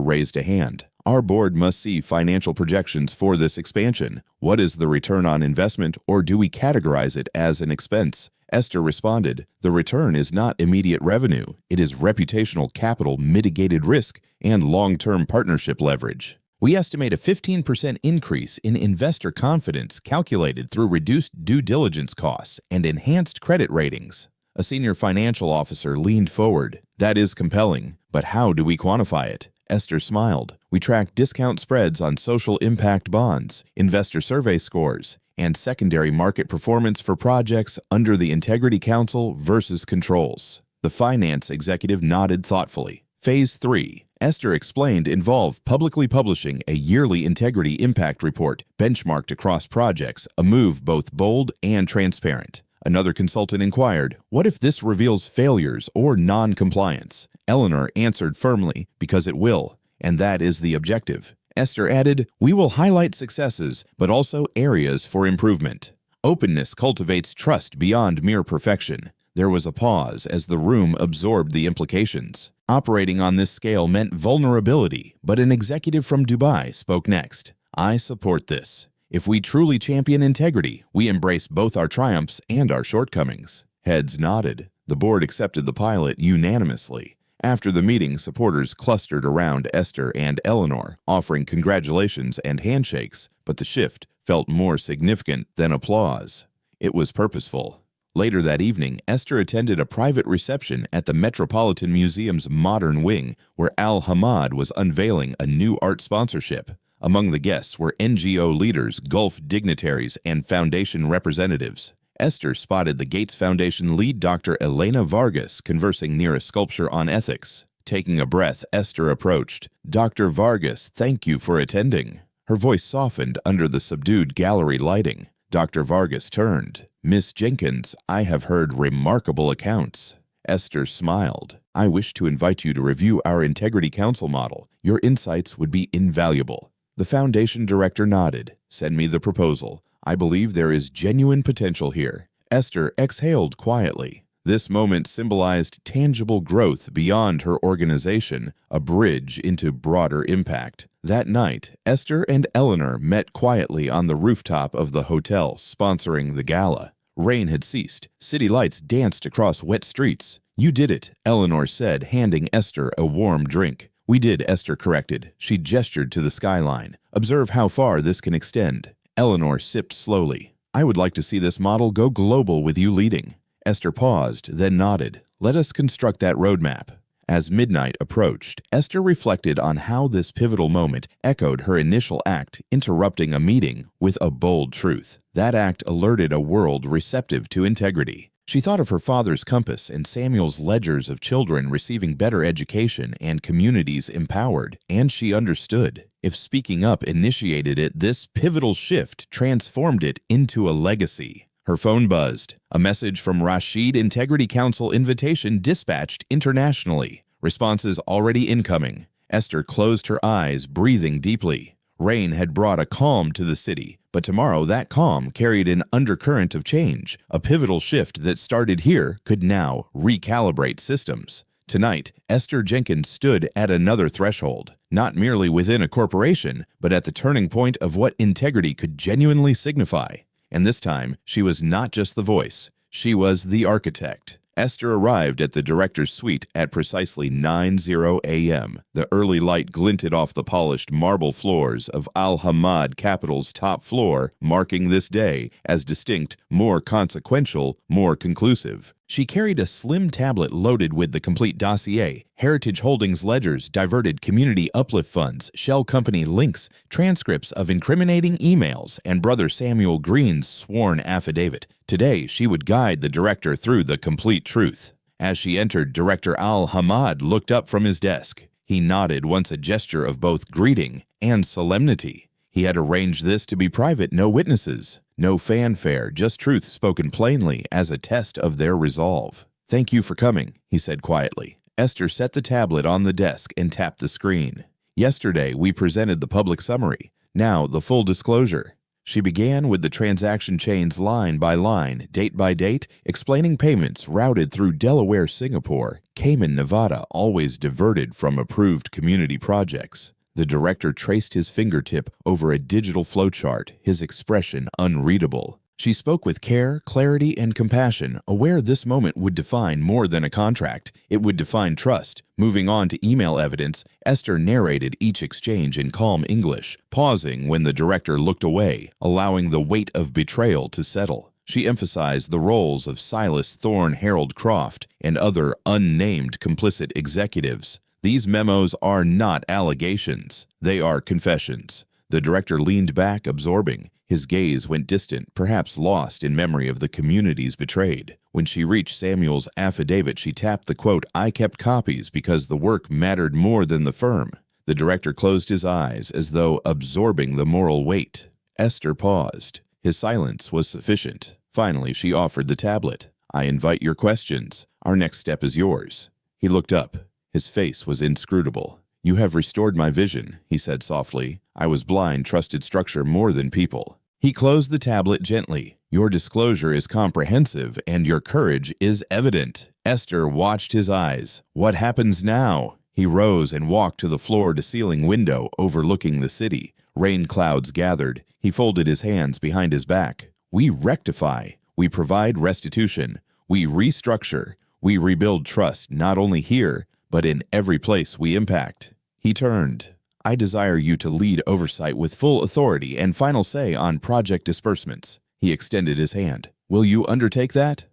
raised a hand. Our board must see financial projections for this expansion. What is the return on investment, or do we categorize it as an expense? Esther responded, the return is not immediate revenue. It is reputational capital, mitigated risk, and long-term partnership leverage. We estimate a 15% increase in investor confidence calculated through reduced due diligence costs and enhanced credit ratings. A senior financial officer leaned forward. That is compelling, but how do we quantify it? Esther smiled. We track discount spreads on social impact bonds, investor survey scores, and secondary market performance for projects under the Integrity Council versus controls. The finance executive nodded thoughtfully. Phase 3, Esther explained, involved publicly publishing a yearly integrity impact report benchmarked across projects, a move both bold and transparent. Another consultant inquired, what if this reveals failures or non-compliance? Eleanor answered firmly, because it will, and that is the objective. Esther added, we will highlight successes, but also areas for improvement. Openness cultivates trust beyond mere perfection. There was a pause as the room absorbed the implications. Operating on this scale meant vulnerability, but an executive from Dubai spoke next. I support this. If we truly champion integrity, we embrace both our triumphs and our shortcomings. Heads nodded. The board accepted the pilot unanimously. After the meeting, supporters clustered around Esther and Eleanor, offering congratulations and handshakes, but the shift felt more significant than applause. It was purposeful. Later that evening, Esther attended a private reception at the Metropolitan Museum's modern wing, where Al Hamad was unveiling a new art sponsorship. Among the guests were NGO leaders, Gulf dignitaries, and foundation representatives. Esther spotted the Gates Foundation lead Dr. Elena Vargas conversing near a sculpture on ethics. Taking a breath, Esther approached. Dr. Vargas, thank you for attending. Her voice softened under the subdued gallery lighting. Dr. Vargas turned. Miss Jenkins, I have heard remarkable accounts. Esther smiled. I wish to invite you to review our Integrity Council model. Your insights would be invaluable. The foundation director nodded. Send me the proposal. I believe there is genuine potential here. Esther exhaled quietly. This moment symbolized tangible growth beyond her organization, a bridge into broader impact. That night, Esther and Eleanor met quietly on the rooftop of the hotel sponsoring the gala. Rain had ceased. City lights danced across wet streets. You did it, Eleanor said, handing Esther a warm drink. We did, Esther corrected. She gestured to the skyline. Observe how far this can extend. Eleanor sipped slowly. I would like to see this model go global with you leading. Esther paused, then nodded. Let us construct that roadmap. As midnight approached, Esther reflected on how this pivotal moment echoed her initial act, interrupting a meeting with a bold truth. That act alerted a world receptive to integrity. She thought of her father's compass and Samuel's ledgers of children receiving better education and communities empowered, and she understood. If speaking up initiated it, this pivotal shift transformed it into a legacy. Her phone buzzed. A message from Rashid Integrity Council invitation dispatched internationally. Responses already incoming. Esther closed her eyes, breathing deeply. Rain had brought a calm to the city, but tomorrow that calm carried an undercurrent of change. A pivotal shift that started here could now recalibrate systems. Tonight, Esther Jenkins stood at another threshold, not merely within a corporation, but at the turning point of what integrity could genuinely signify. And this time, she was not just the voice, she was the architect. Esther arrived at the director's suite at precisely 9:00 a.m. The early light glinted off the polished marble floors of Al Hamad Capital's top floor, marking this day as distinct, more consequential, more conclusive. She carried a slim tablet loaded with the complete dossier, Heritage Holdings ledgers, diverted community uplift funds, shell company links, transcripts of incriminating emails, and Brother Samuel Green's sworn affidavit. Today, she would guide the director through the complete truth. As she entered, Director Al Hamad looked up from his desk. He nodded, once a gesture of both greeting and solemnity. He had arranged this to be private, no witnesses. No fanfare, just truth spoken plainly as a test of their resolve. Thank you for coming, he said quietly. Esther set the tablet on the desk and tapped the screen. Yesterday, we presented the public summary. Now, the full disclosure. She began with the transaction chains line by line, date by date, explaining payments routed through Delaware, Singapore, Cayman, Nevada, always diverted from approved community projects. The director traced his fingertip over a digital flowchart, his expression unreadable. She spoke with care, clarity, and compassion, aware this moment would define more than a contract. It would define trust. Moving on to email evidence, Esther narrated each exchange in calm English, pausing when the director looked away, allowing the weight of betrayal to settle. She emphasized the roles of Silas Thorne Harold Croft and other unnamed complicit executives. These memos are not allegations. They are confessions. The director leaned back, absorbing. His gaze went distant, perhaps lost in memory of the communities betrayed. When she reached Samuel's affidavit, she tapped the quote, "I kept copies because the work mattered more than the firm." The director closed his eyes as though absorbing the moral weight. Esther paused. His silence was sufficient. Finally, she offered the tablet. "I invite your questions. Our next step is yours." He looked up. His face was inscrutable. "You have restored my vision," he said softly. "I was blind, trusted structure more than people." He closed the tablet gently. "Your disclosure is comprehensive, and your courage is evident." Esther watched his eyes. "What happens now?" He rose and walked to the floor-to-ceiling window overlooking the city. Rain clouds gathered. He folded his hands behind his back. "We rectify. We provide restitution. We restructure. We rebuild trust not only here, but in every place we impact." He turned. "I desire you to lead oversight with full authority and final say on project disbursements." He extended his hand. "Will you undertake that?"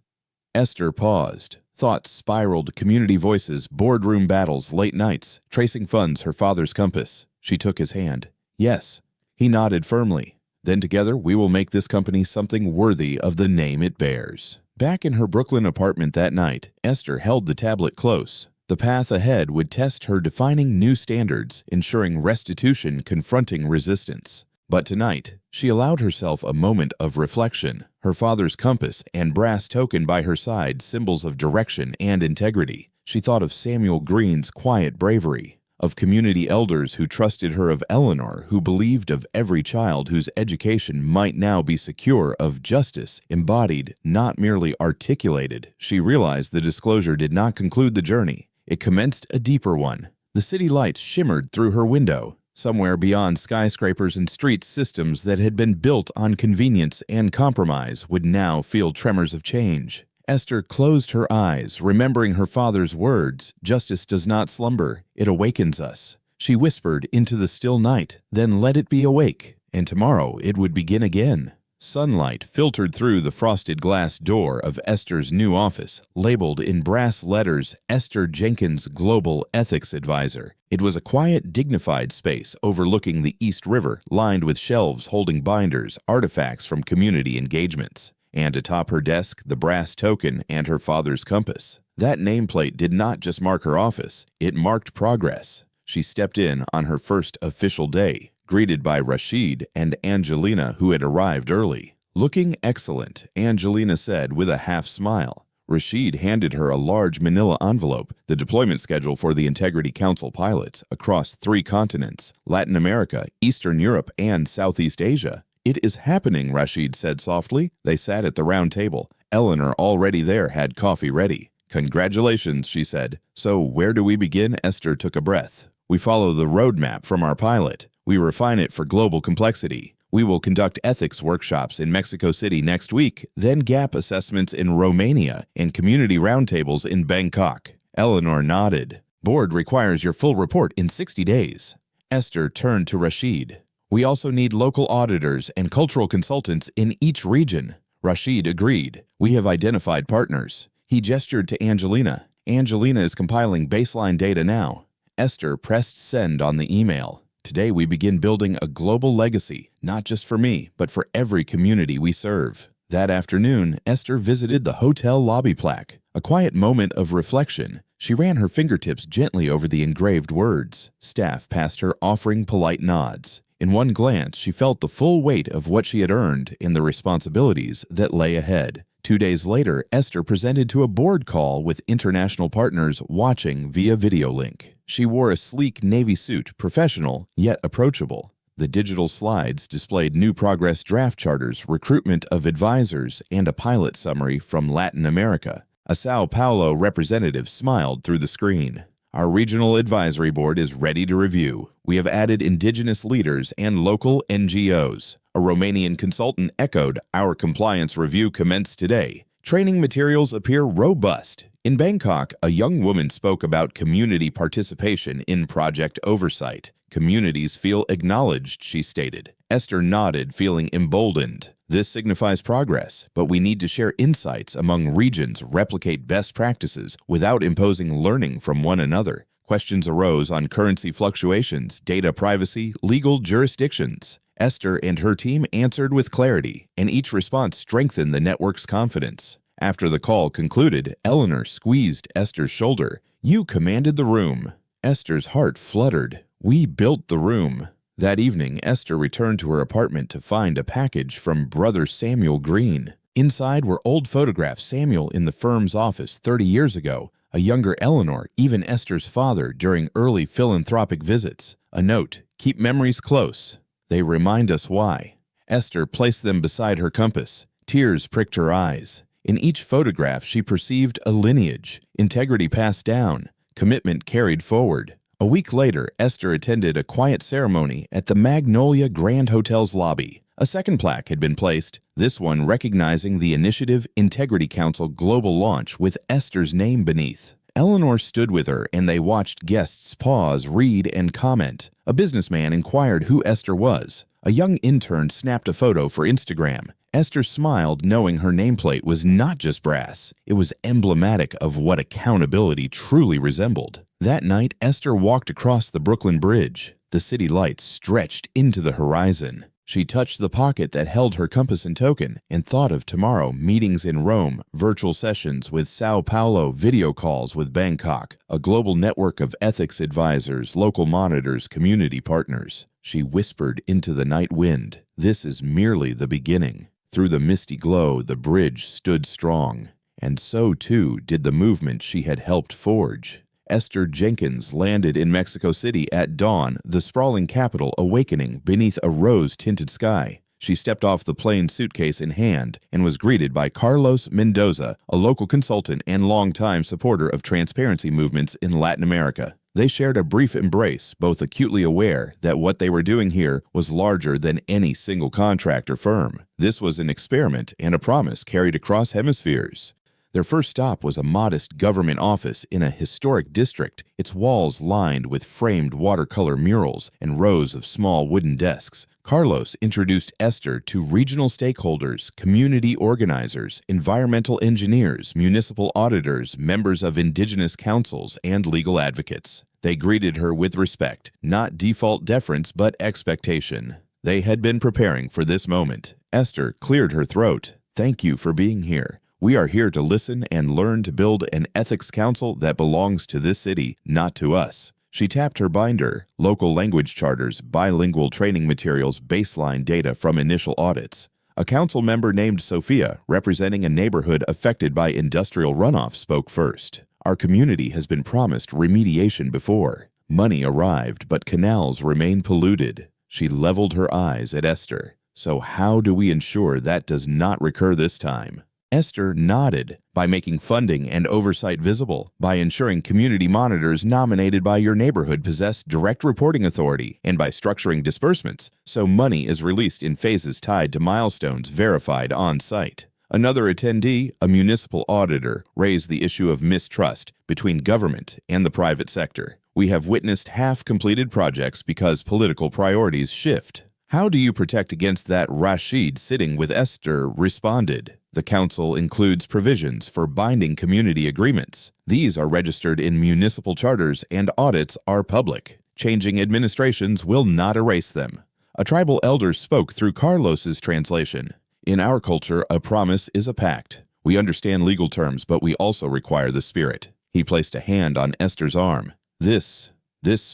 Esther paused. Thoughts spiraled, community voices, boardroom battles, late nights, tracing funds, her father's compass. She took his hand. "Yes." He nodded firmly. "Then together we will make this company something worthy of the name it bears." Back in her Brooklyn apartment that night, Esther held the tablet close. The path ahead would test her defining new standards, ensuring restitution confronting resistance. But tonight, she allowed herself a moment of reflection. Her father's compass and brass token by her side, symbols of direction and integrity. She thought of Samuel Green's quiet bravery, of community elders who trusted her, of Eleanor, who believed of every child whose education might now be secure, of justice, embodied, not merely articulated. She realized the disclosure did not conclude the journey. It commenced a deeper one. The city lights shimmered through her window. Somewhere beyond skyscrapers and street systems that had been built on convenience and compromise would now feel tremors of change. Esther closed her eyes, remembering her father's words, "Justice does not slumber, it awakens us." She whispered into the still night, "Then let it be awake," and tomorrow it would begin again. Sunlight filtered through the frosted glass door of Esther's new office, labeled in brass letters, "Esther Jenkins, Global Ethics Advisor." It was a quiet, dignified space overlooking the East River, lined with shelves holding binders, artifacts from community engagements. And atop her desk, the brass token and her father's compass. That nameplate did not just mark her office, it marked progress. She stepped in on her first official day, greeted by Rashid and Angelina, who had arrived early. "Looking excellent," Angelina said with a half smile. Rashid handed her a large manila envelope, the deployment schedule for the Integrity Council pilots across 3 continents, Latin America, Eastern Europe, and Southeast Asia. "It is happening," Rashid said softly. They sat at the round table. Eleanor, already there, had coffee ready. "Congratulations," she said. "So where do we begin?" Esther took a breath. "We follow the roadmap from our pilot. We refine it for global complexity. We will conduct ethics workshops in Mexico City next week, then gap assessments in Romania and community roundtables in Bangkok." Eleanor nodded. "Board requires your full report in 60 days. Esther turned to Rashid. "We also need local auditors and cultural consultants in each region." Rashid agreed. "We have identified partners." He gestured to Angelina. "Angelina is compiling baseline data now." Esther pressed send on the email. "Today we begin building a global legacy, not just for me, but for every community we serve." That afternoon, Esther visited the hotel lobby plaque. A quiet moment of reflection. She ran her fingertips gently over the engraved words. Staff passed her, offering polite nods. In one glance, she felt the full weight of what she had earned in the responsibilities that lay ahead. 2 days later, Esther presented to a board call with international partners watching via video link. She wore a sleek navy suit, professional yet approachable. The digital slides displayed new progress draft charters, recruitment of advisors, and a pilot summary from Latin America. A Sao Paulo representative smiled through the screen. Our regional advisory board is ready to review. We have added indigenous leaders and local NGOs. A Romanian consultant echoed, "Our compliance review commenced today. Training materials appear robust." In Bangkok, a young woman spoke about community participation in project oversight. "Communities feel acknowledged," she stated. Esther nodded, feeling emboldened. "This signifies progress, but we need to share insights among regions, replicate best practices without imposing learning from one another." Questions arose on currency fluctuations, data privacy, legal jurisdictions. Esther and her team answered with clarity, and each response strengthened the network's confidence. After the call concluded, Eleanor squeezed Esther's shoulder. "You commanded the room." Esther's heart fluttered. "We built the room." That evening, Esther returned to her apartment to find a package from Brother Samuel Green. Inside were old photographs: Samuel in the firm's office 30 years ago, a younger Eleanor, even Esther's father during early philanthropic visits. A note: "Keep memories close. They remind us why." Esther placed them beside her compass. Tears pricked her eyes. In each photograph she perceived a lineage, integrity passed down, commitment carried forward. A week later, Esther attended a quiet ceremony at the Magnolia Grand Hotel's lobby. A second plaque had been placed, this one recognizing the Initiative Integrity Council global launch with Esther's name beneath. Eleanor stood with her, and they watched guests pause, read, and comment. A businessman inquired who Esther was. A young intern snapped a photo for Instagram. Esther smiled, knowing her nameplate was not just brass. It was emblematic of what accountability truly resembled. That night, Esther walked across the Brooklyn Bridge. The city lights stretched into the horizon. She touched the pocket that held her compass and token and thought of tomorrow: meetings in Rome, virtual sessions with Sao Paulo, video calls with Bangkok, a global network of ethics advisors, local monitors, community partners. She whispered into the night wind, "This is merely the beginning." Through the misty glow, the bridge stood strong, and so too did the movement she had helped forge. Esther Jenkins landed in Mexico City at dawn, the sprawling capital awakening beneath a rose-tinted sky. She stepped off the plane, suitcase in hand, and was greeted by Carlos Mendoza, a local consultant and longtime supporter of transparency movements in Latin America. They shared a brief embrace, both acutely aware that what they were doing here was larger than any single contractor firm. This was an experiment and a promise carried across hemispheres. Their first stop was a modest government office in a historic district, its walls lined with framed watercolor murals and rows of small wooden desks. Carlos introduced Esther to regional stakeholders, community organizers, environmental engineers, municipal auditors, members of indigenous councils, and legal advocates. They greeted her with respect, not default deference but expectation. They had been preparing for this moment. Esther cleared her throat. "Thank you for being here. We are here to listen and learn to build an ethics council that belongs to this city, not to us." She tapped her binder: local language charters, bilingual training materials, baseline data from initial audits. A council member named Sophia, representing a neighborhood affected by industrial runoff, spoke first. "Our community has been promised remediation before. Money arrived, but canals remain polluted." She leveled her eyes at Esther. "So how do we ensure that does not recur this time?" Esther nodded. "By making funding and oversight visible, by ensuring community monitors nominated by your neighborhood possess direct reporting authority, and by structuring disbursements so money is released in phases tied to milestones verified on site." Another attendee, a municipal auditor, raised the issue of mistrust between government and the private sector. "We have witnessed half-completed projects because political priorities shift." "How do you protect against that?" Rashid, sitting with Esther, responded. "The council includes provisions for binding community agreements. These are registered in municipal charters and audits are public. Changing administrations will not erase them." A tribal elder spoke through Carlos's translation. "In our culture, a promise is a pact. We understand legal terms, but we also require the spirit." He placed a hand on Esther's arm. This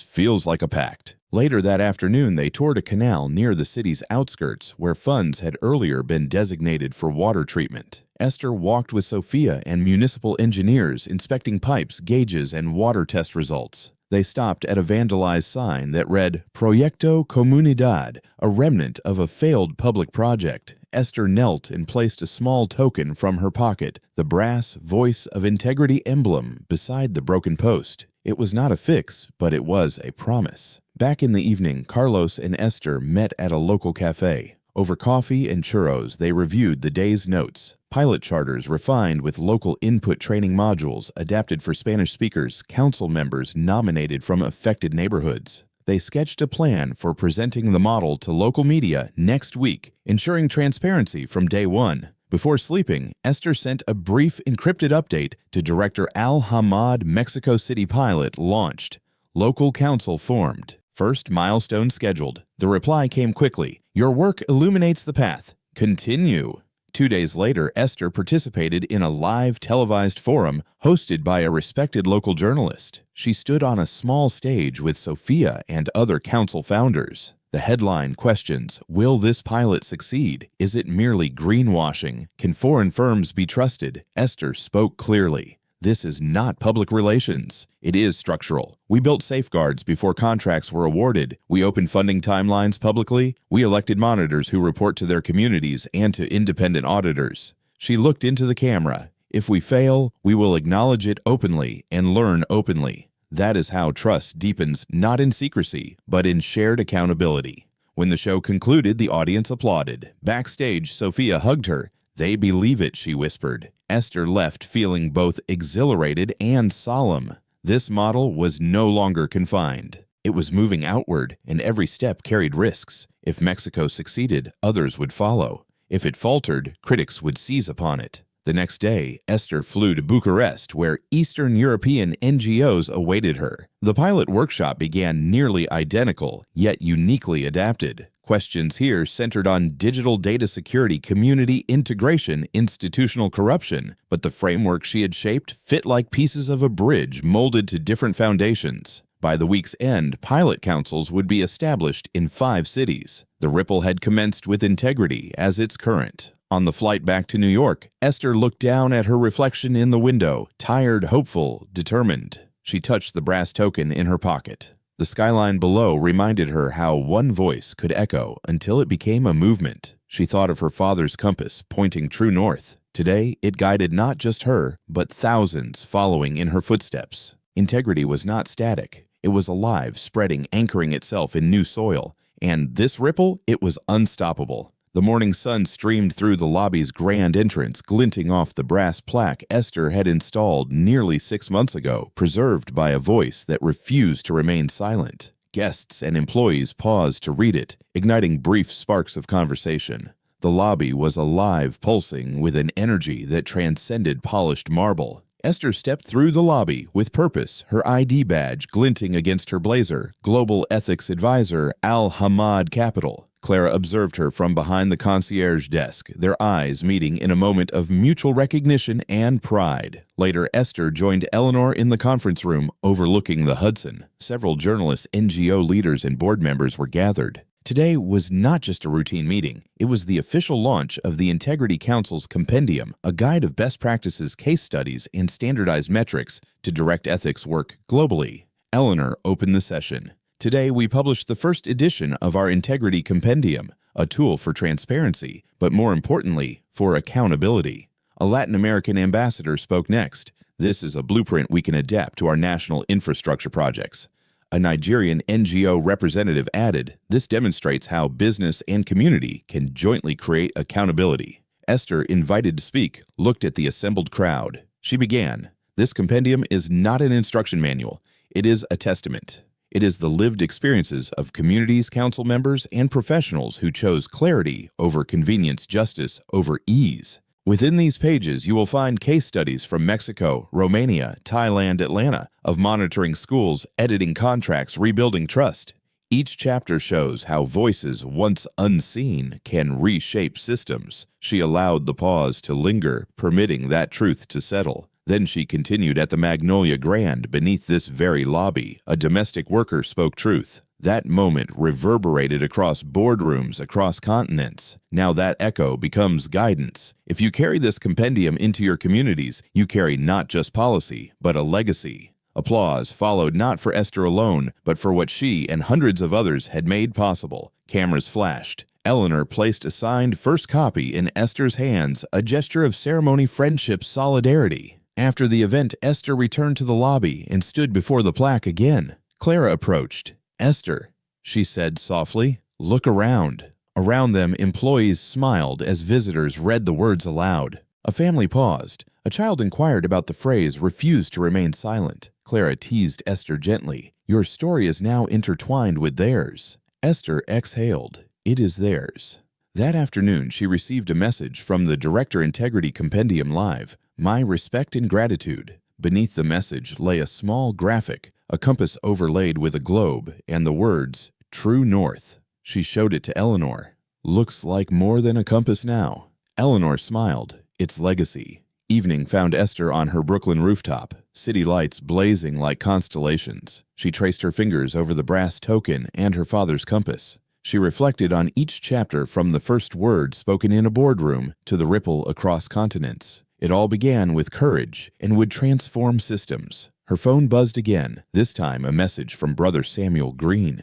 feels like a pact." Later that afternoon, they toured a canal near the city's outskirts where funds had earlier been designated for water treatment. Esther walked with Sophia and municipal engineers inspecting pipes, gauges, and water test results. They stopped at a vandalized sign that read, "Proyecto Comunidad," a remnant of a failed public project. Esther knelt and placed a small token from her pocket, the brass Voice of Integrity emblem, beside the broken post. It was not a fix, but it was a promise. Back in the evening, Carlos and Esther met at a local cafe. Over coffee and churros, they reviewed the day's notes. Pilot charters refined with local input training modules adapted for Spanish speakers, council members nominated from affected neighborhoods. They sketched a plan for presenting the model to local media next week, ensuring transparency from day one. Before sleeping, Esther sent a brief encrypted update to Director Al Hamad. Mexico City pilot launched. Local council formed. First milestone scheduled. The reply came quickly. Your work illuminates the path. Continue. 2 days later, Esther participated in a live televised forum hosted by a respected local journalist. She stood on a small stage with Sophia and other council founders. The headline questions, will this pilot succeed? Is it merely greenwashing? Can foreign firms be trusted? Esther spoke clearly. This is not public relations. It is structural. We built safeguards before contracts were awarded. We opened funding timelines publicly. We elected monitors who report to their communities and to independent auditors. She looked into the camera. If we fail, we will acknowledge it openly and learn openly. That is how trust deepens, not in secrecy, but in shared accountability. When the show concluded, the audience applauded. Backstage, Sophia hugged her. They believe it, she whispered. Esther left feeling both exhilarated and solemn. This model was no longer confined. It was moving outward, and every step carried risks. If Mexico succeeded, others would follow. If it faltered, critics would seize upon it. The next day, Esther flew to Bucharest, where Eastern European NGOs awaited her. The pilot workshop began nearly identical, yet uniquely adapted. Questions here centered on digital data security, community integration, institutional corruption, but the framework she had shaped fit like pieces of a bridge molded to different foundations. By the week's end, pilot councils would be established in 5 cities. The ripple had commenced with integrity as its current. On the flight back to New York, Esther looked down at her reflection in the window, tired, hopeful, determined. She touched the brass token in her pocket. The skyline below reminded her how one voice could echo until it became a movement. She thought of her father's compass pointing true north. Today, it guided not just her, but thousands following in her footsteps. Integrity was not static. It was alive, spreading, anchoring itself in new soil. And this ripple, it was unstoppable. The morning sun streamed through the lobby's grand entrance, glinting off the brass plaque Esther had installed nearly 6 months ago, preserved by a voice that refused to remain silent. Guests and employees paused to read it, igniting brief sparks of conversation. The lobby was alive, pulsing with an energy that transcended polished marble. Esther stepped through the lobby with purpose, her ID badge glinting against her blazer, Global Ethics Advisor Al Hamad Capital. Clara observed her from behind the concierge desk, their eyes meeting in a moment of mutual recognition and pride. Later, Esther joined Eleanor in the conference room overlooking the Hudson. Several journalists, NGO leaders, and board members were gathered. Today was not just a routine meeting. It was the official launch of the Integrity Council's Compendium, a guide of best practices, case studies, and standardized metrics to direct ethics work globally. Eleanor opened the session. Today, we published the first edition of our Integrity Compendium, a tool for transparency, but more importantly, for accountability. A Latin American ambassador spoke next. This is a blueprint we can adapt to our national infrastructure projects. A Nigerian NGO representative added, this demonstrates how business and community can jointly create accountability. Esther, invited to speak, looked at the assembled crowd. She began, this compendium is not an instruction manual. It is a testament. It is the lived experiences of communities, council members, and professionals who chose clarity over convenience, justice over ease. Within these pages, you will find case studies from Mexico, Romania, Thailand, Atlanta, of monitoring schools, editing contracts, rebuilding trust. Each chapter shows how voices once unseen can reshape systems. She allowed the pause to linger, permitting that truth to settle. Then she continued at the Magnolia Grand beneath this very lobby. A domestic worker spoke truth. That moment reverberated across boardrooms, across continents. Now that echo becomes guidance. If you carry this compendium into your communities, you carry not just policy, but a legacy. Applause followed not for Esther alone, but for what she and hundreds of others had made possible. Cameras flashed. Eleanor placed a signed first copy in Esther's hands, a gesture of ceremony, friendship, solidarity. After the event, Esther returned to the lobby and stood before the plaque again. Clara approached. "Esther," she said softly, "look around." Around them, employees smiled as visitors read the words aloud. A family paused. A child inquired about the phrase "refused to remain silent." Clara teased Esther gently. "Your story is now intertwined with theirs." Esther exhaled. "It is theirs." That afternoon, she received a message from the Director Integrity Compendium Live, "My respect and gratitude." Beneath the message lay a small graphic, a compass overlaid with a globe, and the words, "True North." She showed it to Eleanor. "Looks like more than a compass now." Eleanor smiled. Its legacy. Evening found Esther on her Brooklyn rooftop, city lights blazing like constellations. She traced her fingers over the brass token and her father's compass. She reflected on each chapter from the first word spoken in a boardroom to the ripple across continents. It all began with courage and would transform systems. Her phone buzzed again, this time a message from Brother Samuel Green.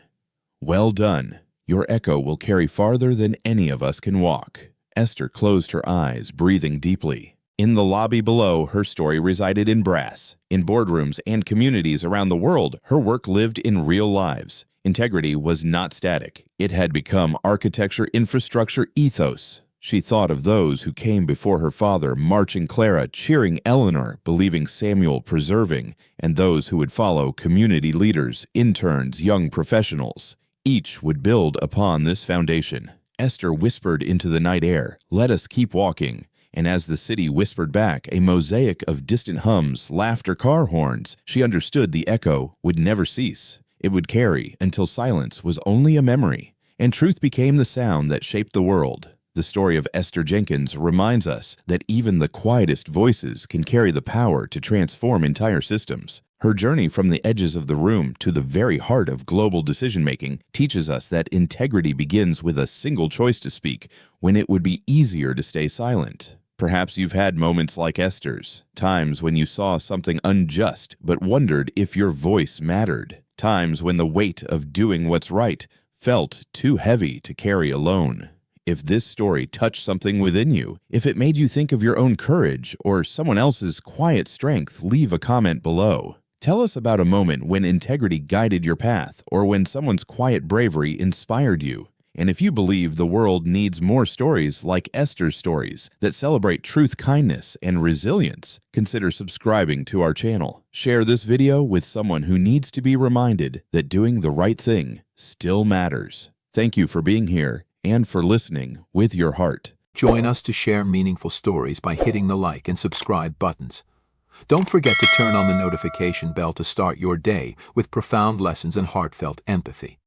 "Well done. Your echo will carry farther than any of us can walk." Esther closed her eyes, breathing deeply. In the lobby below, her story resided in brass. In boardrooms and communities around the world, her work lived in real lives. Integrity was not static. It had become architecture, infrastructure, ethos. She thought of those who came before her father, marching Clara, cheering Eleanor, believing Samuel, preserving, and those who would follow, community leaders, interns, young professionals. Each would build upon this foundation. Esther whispered into the night air, "Let us keep walking." And as the city whispered back, a mosaic of distant hums, laughter, car horns, she understood the echo would never cease. It would carry until silence was only a memory, and truth became the sound that shaped the world. The story of Esther Jenkins reminds us that even the quietest voices can carry the power to transform entire systems. Her journey from the edges of the room to the very heart of global decision-making teaches us that integrity begins with a single choice to speak when it would be easier to stay silent. Perhaps you've had moments like Esther's, times when you saw something unjust but wondered if your voice mattered, times when the weight of doing what's right felt too heavy to carry alone. If this story touched something within you, if it made you think of your own courage or someone else's quiet strength, leave a comment below. Tell us about a moment when integrity guided your path or when someone's quiet bravery inspired you. And if you believe the world needs more stories like Esther's stories that celebrate truth, kindness, and resilience, consider subscribing to our channel. Share this video with someone who needs to be reminded that doing the right thing still matters. Thank you for being here and for listening with your heart. Join us to share meaningful stories by hitting the like and subscribe buttons. Don't forget to turn on the notification bell to start your day with profound lessons and heartfelt empathy.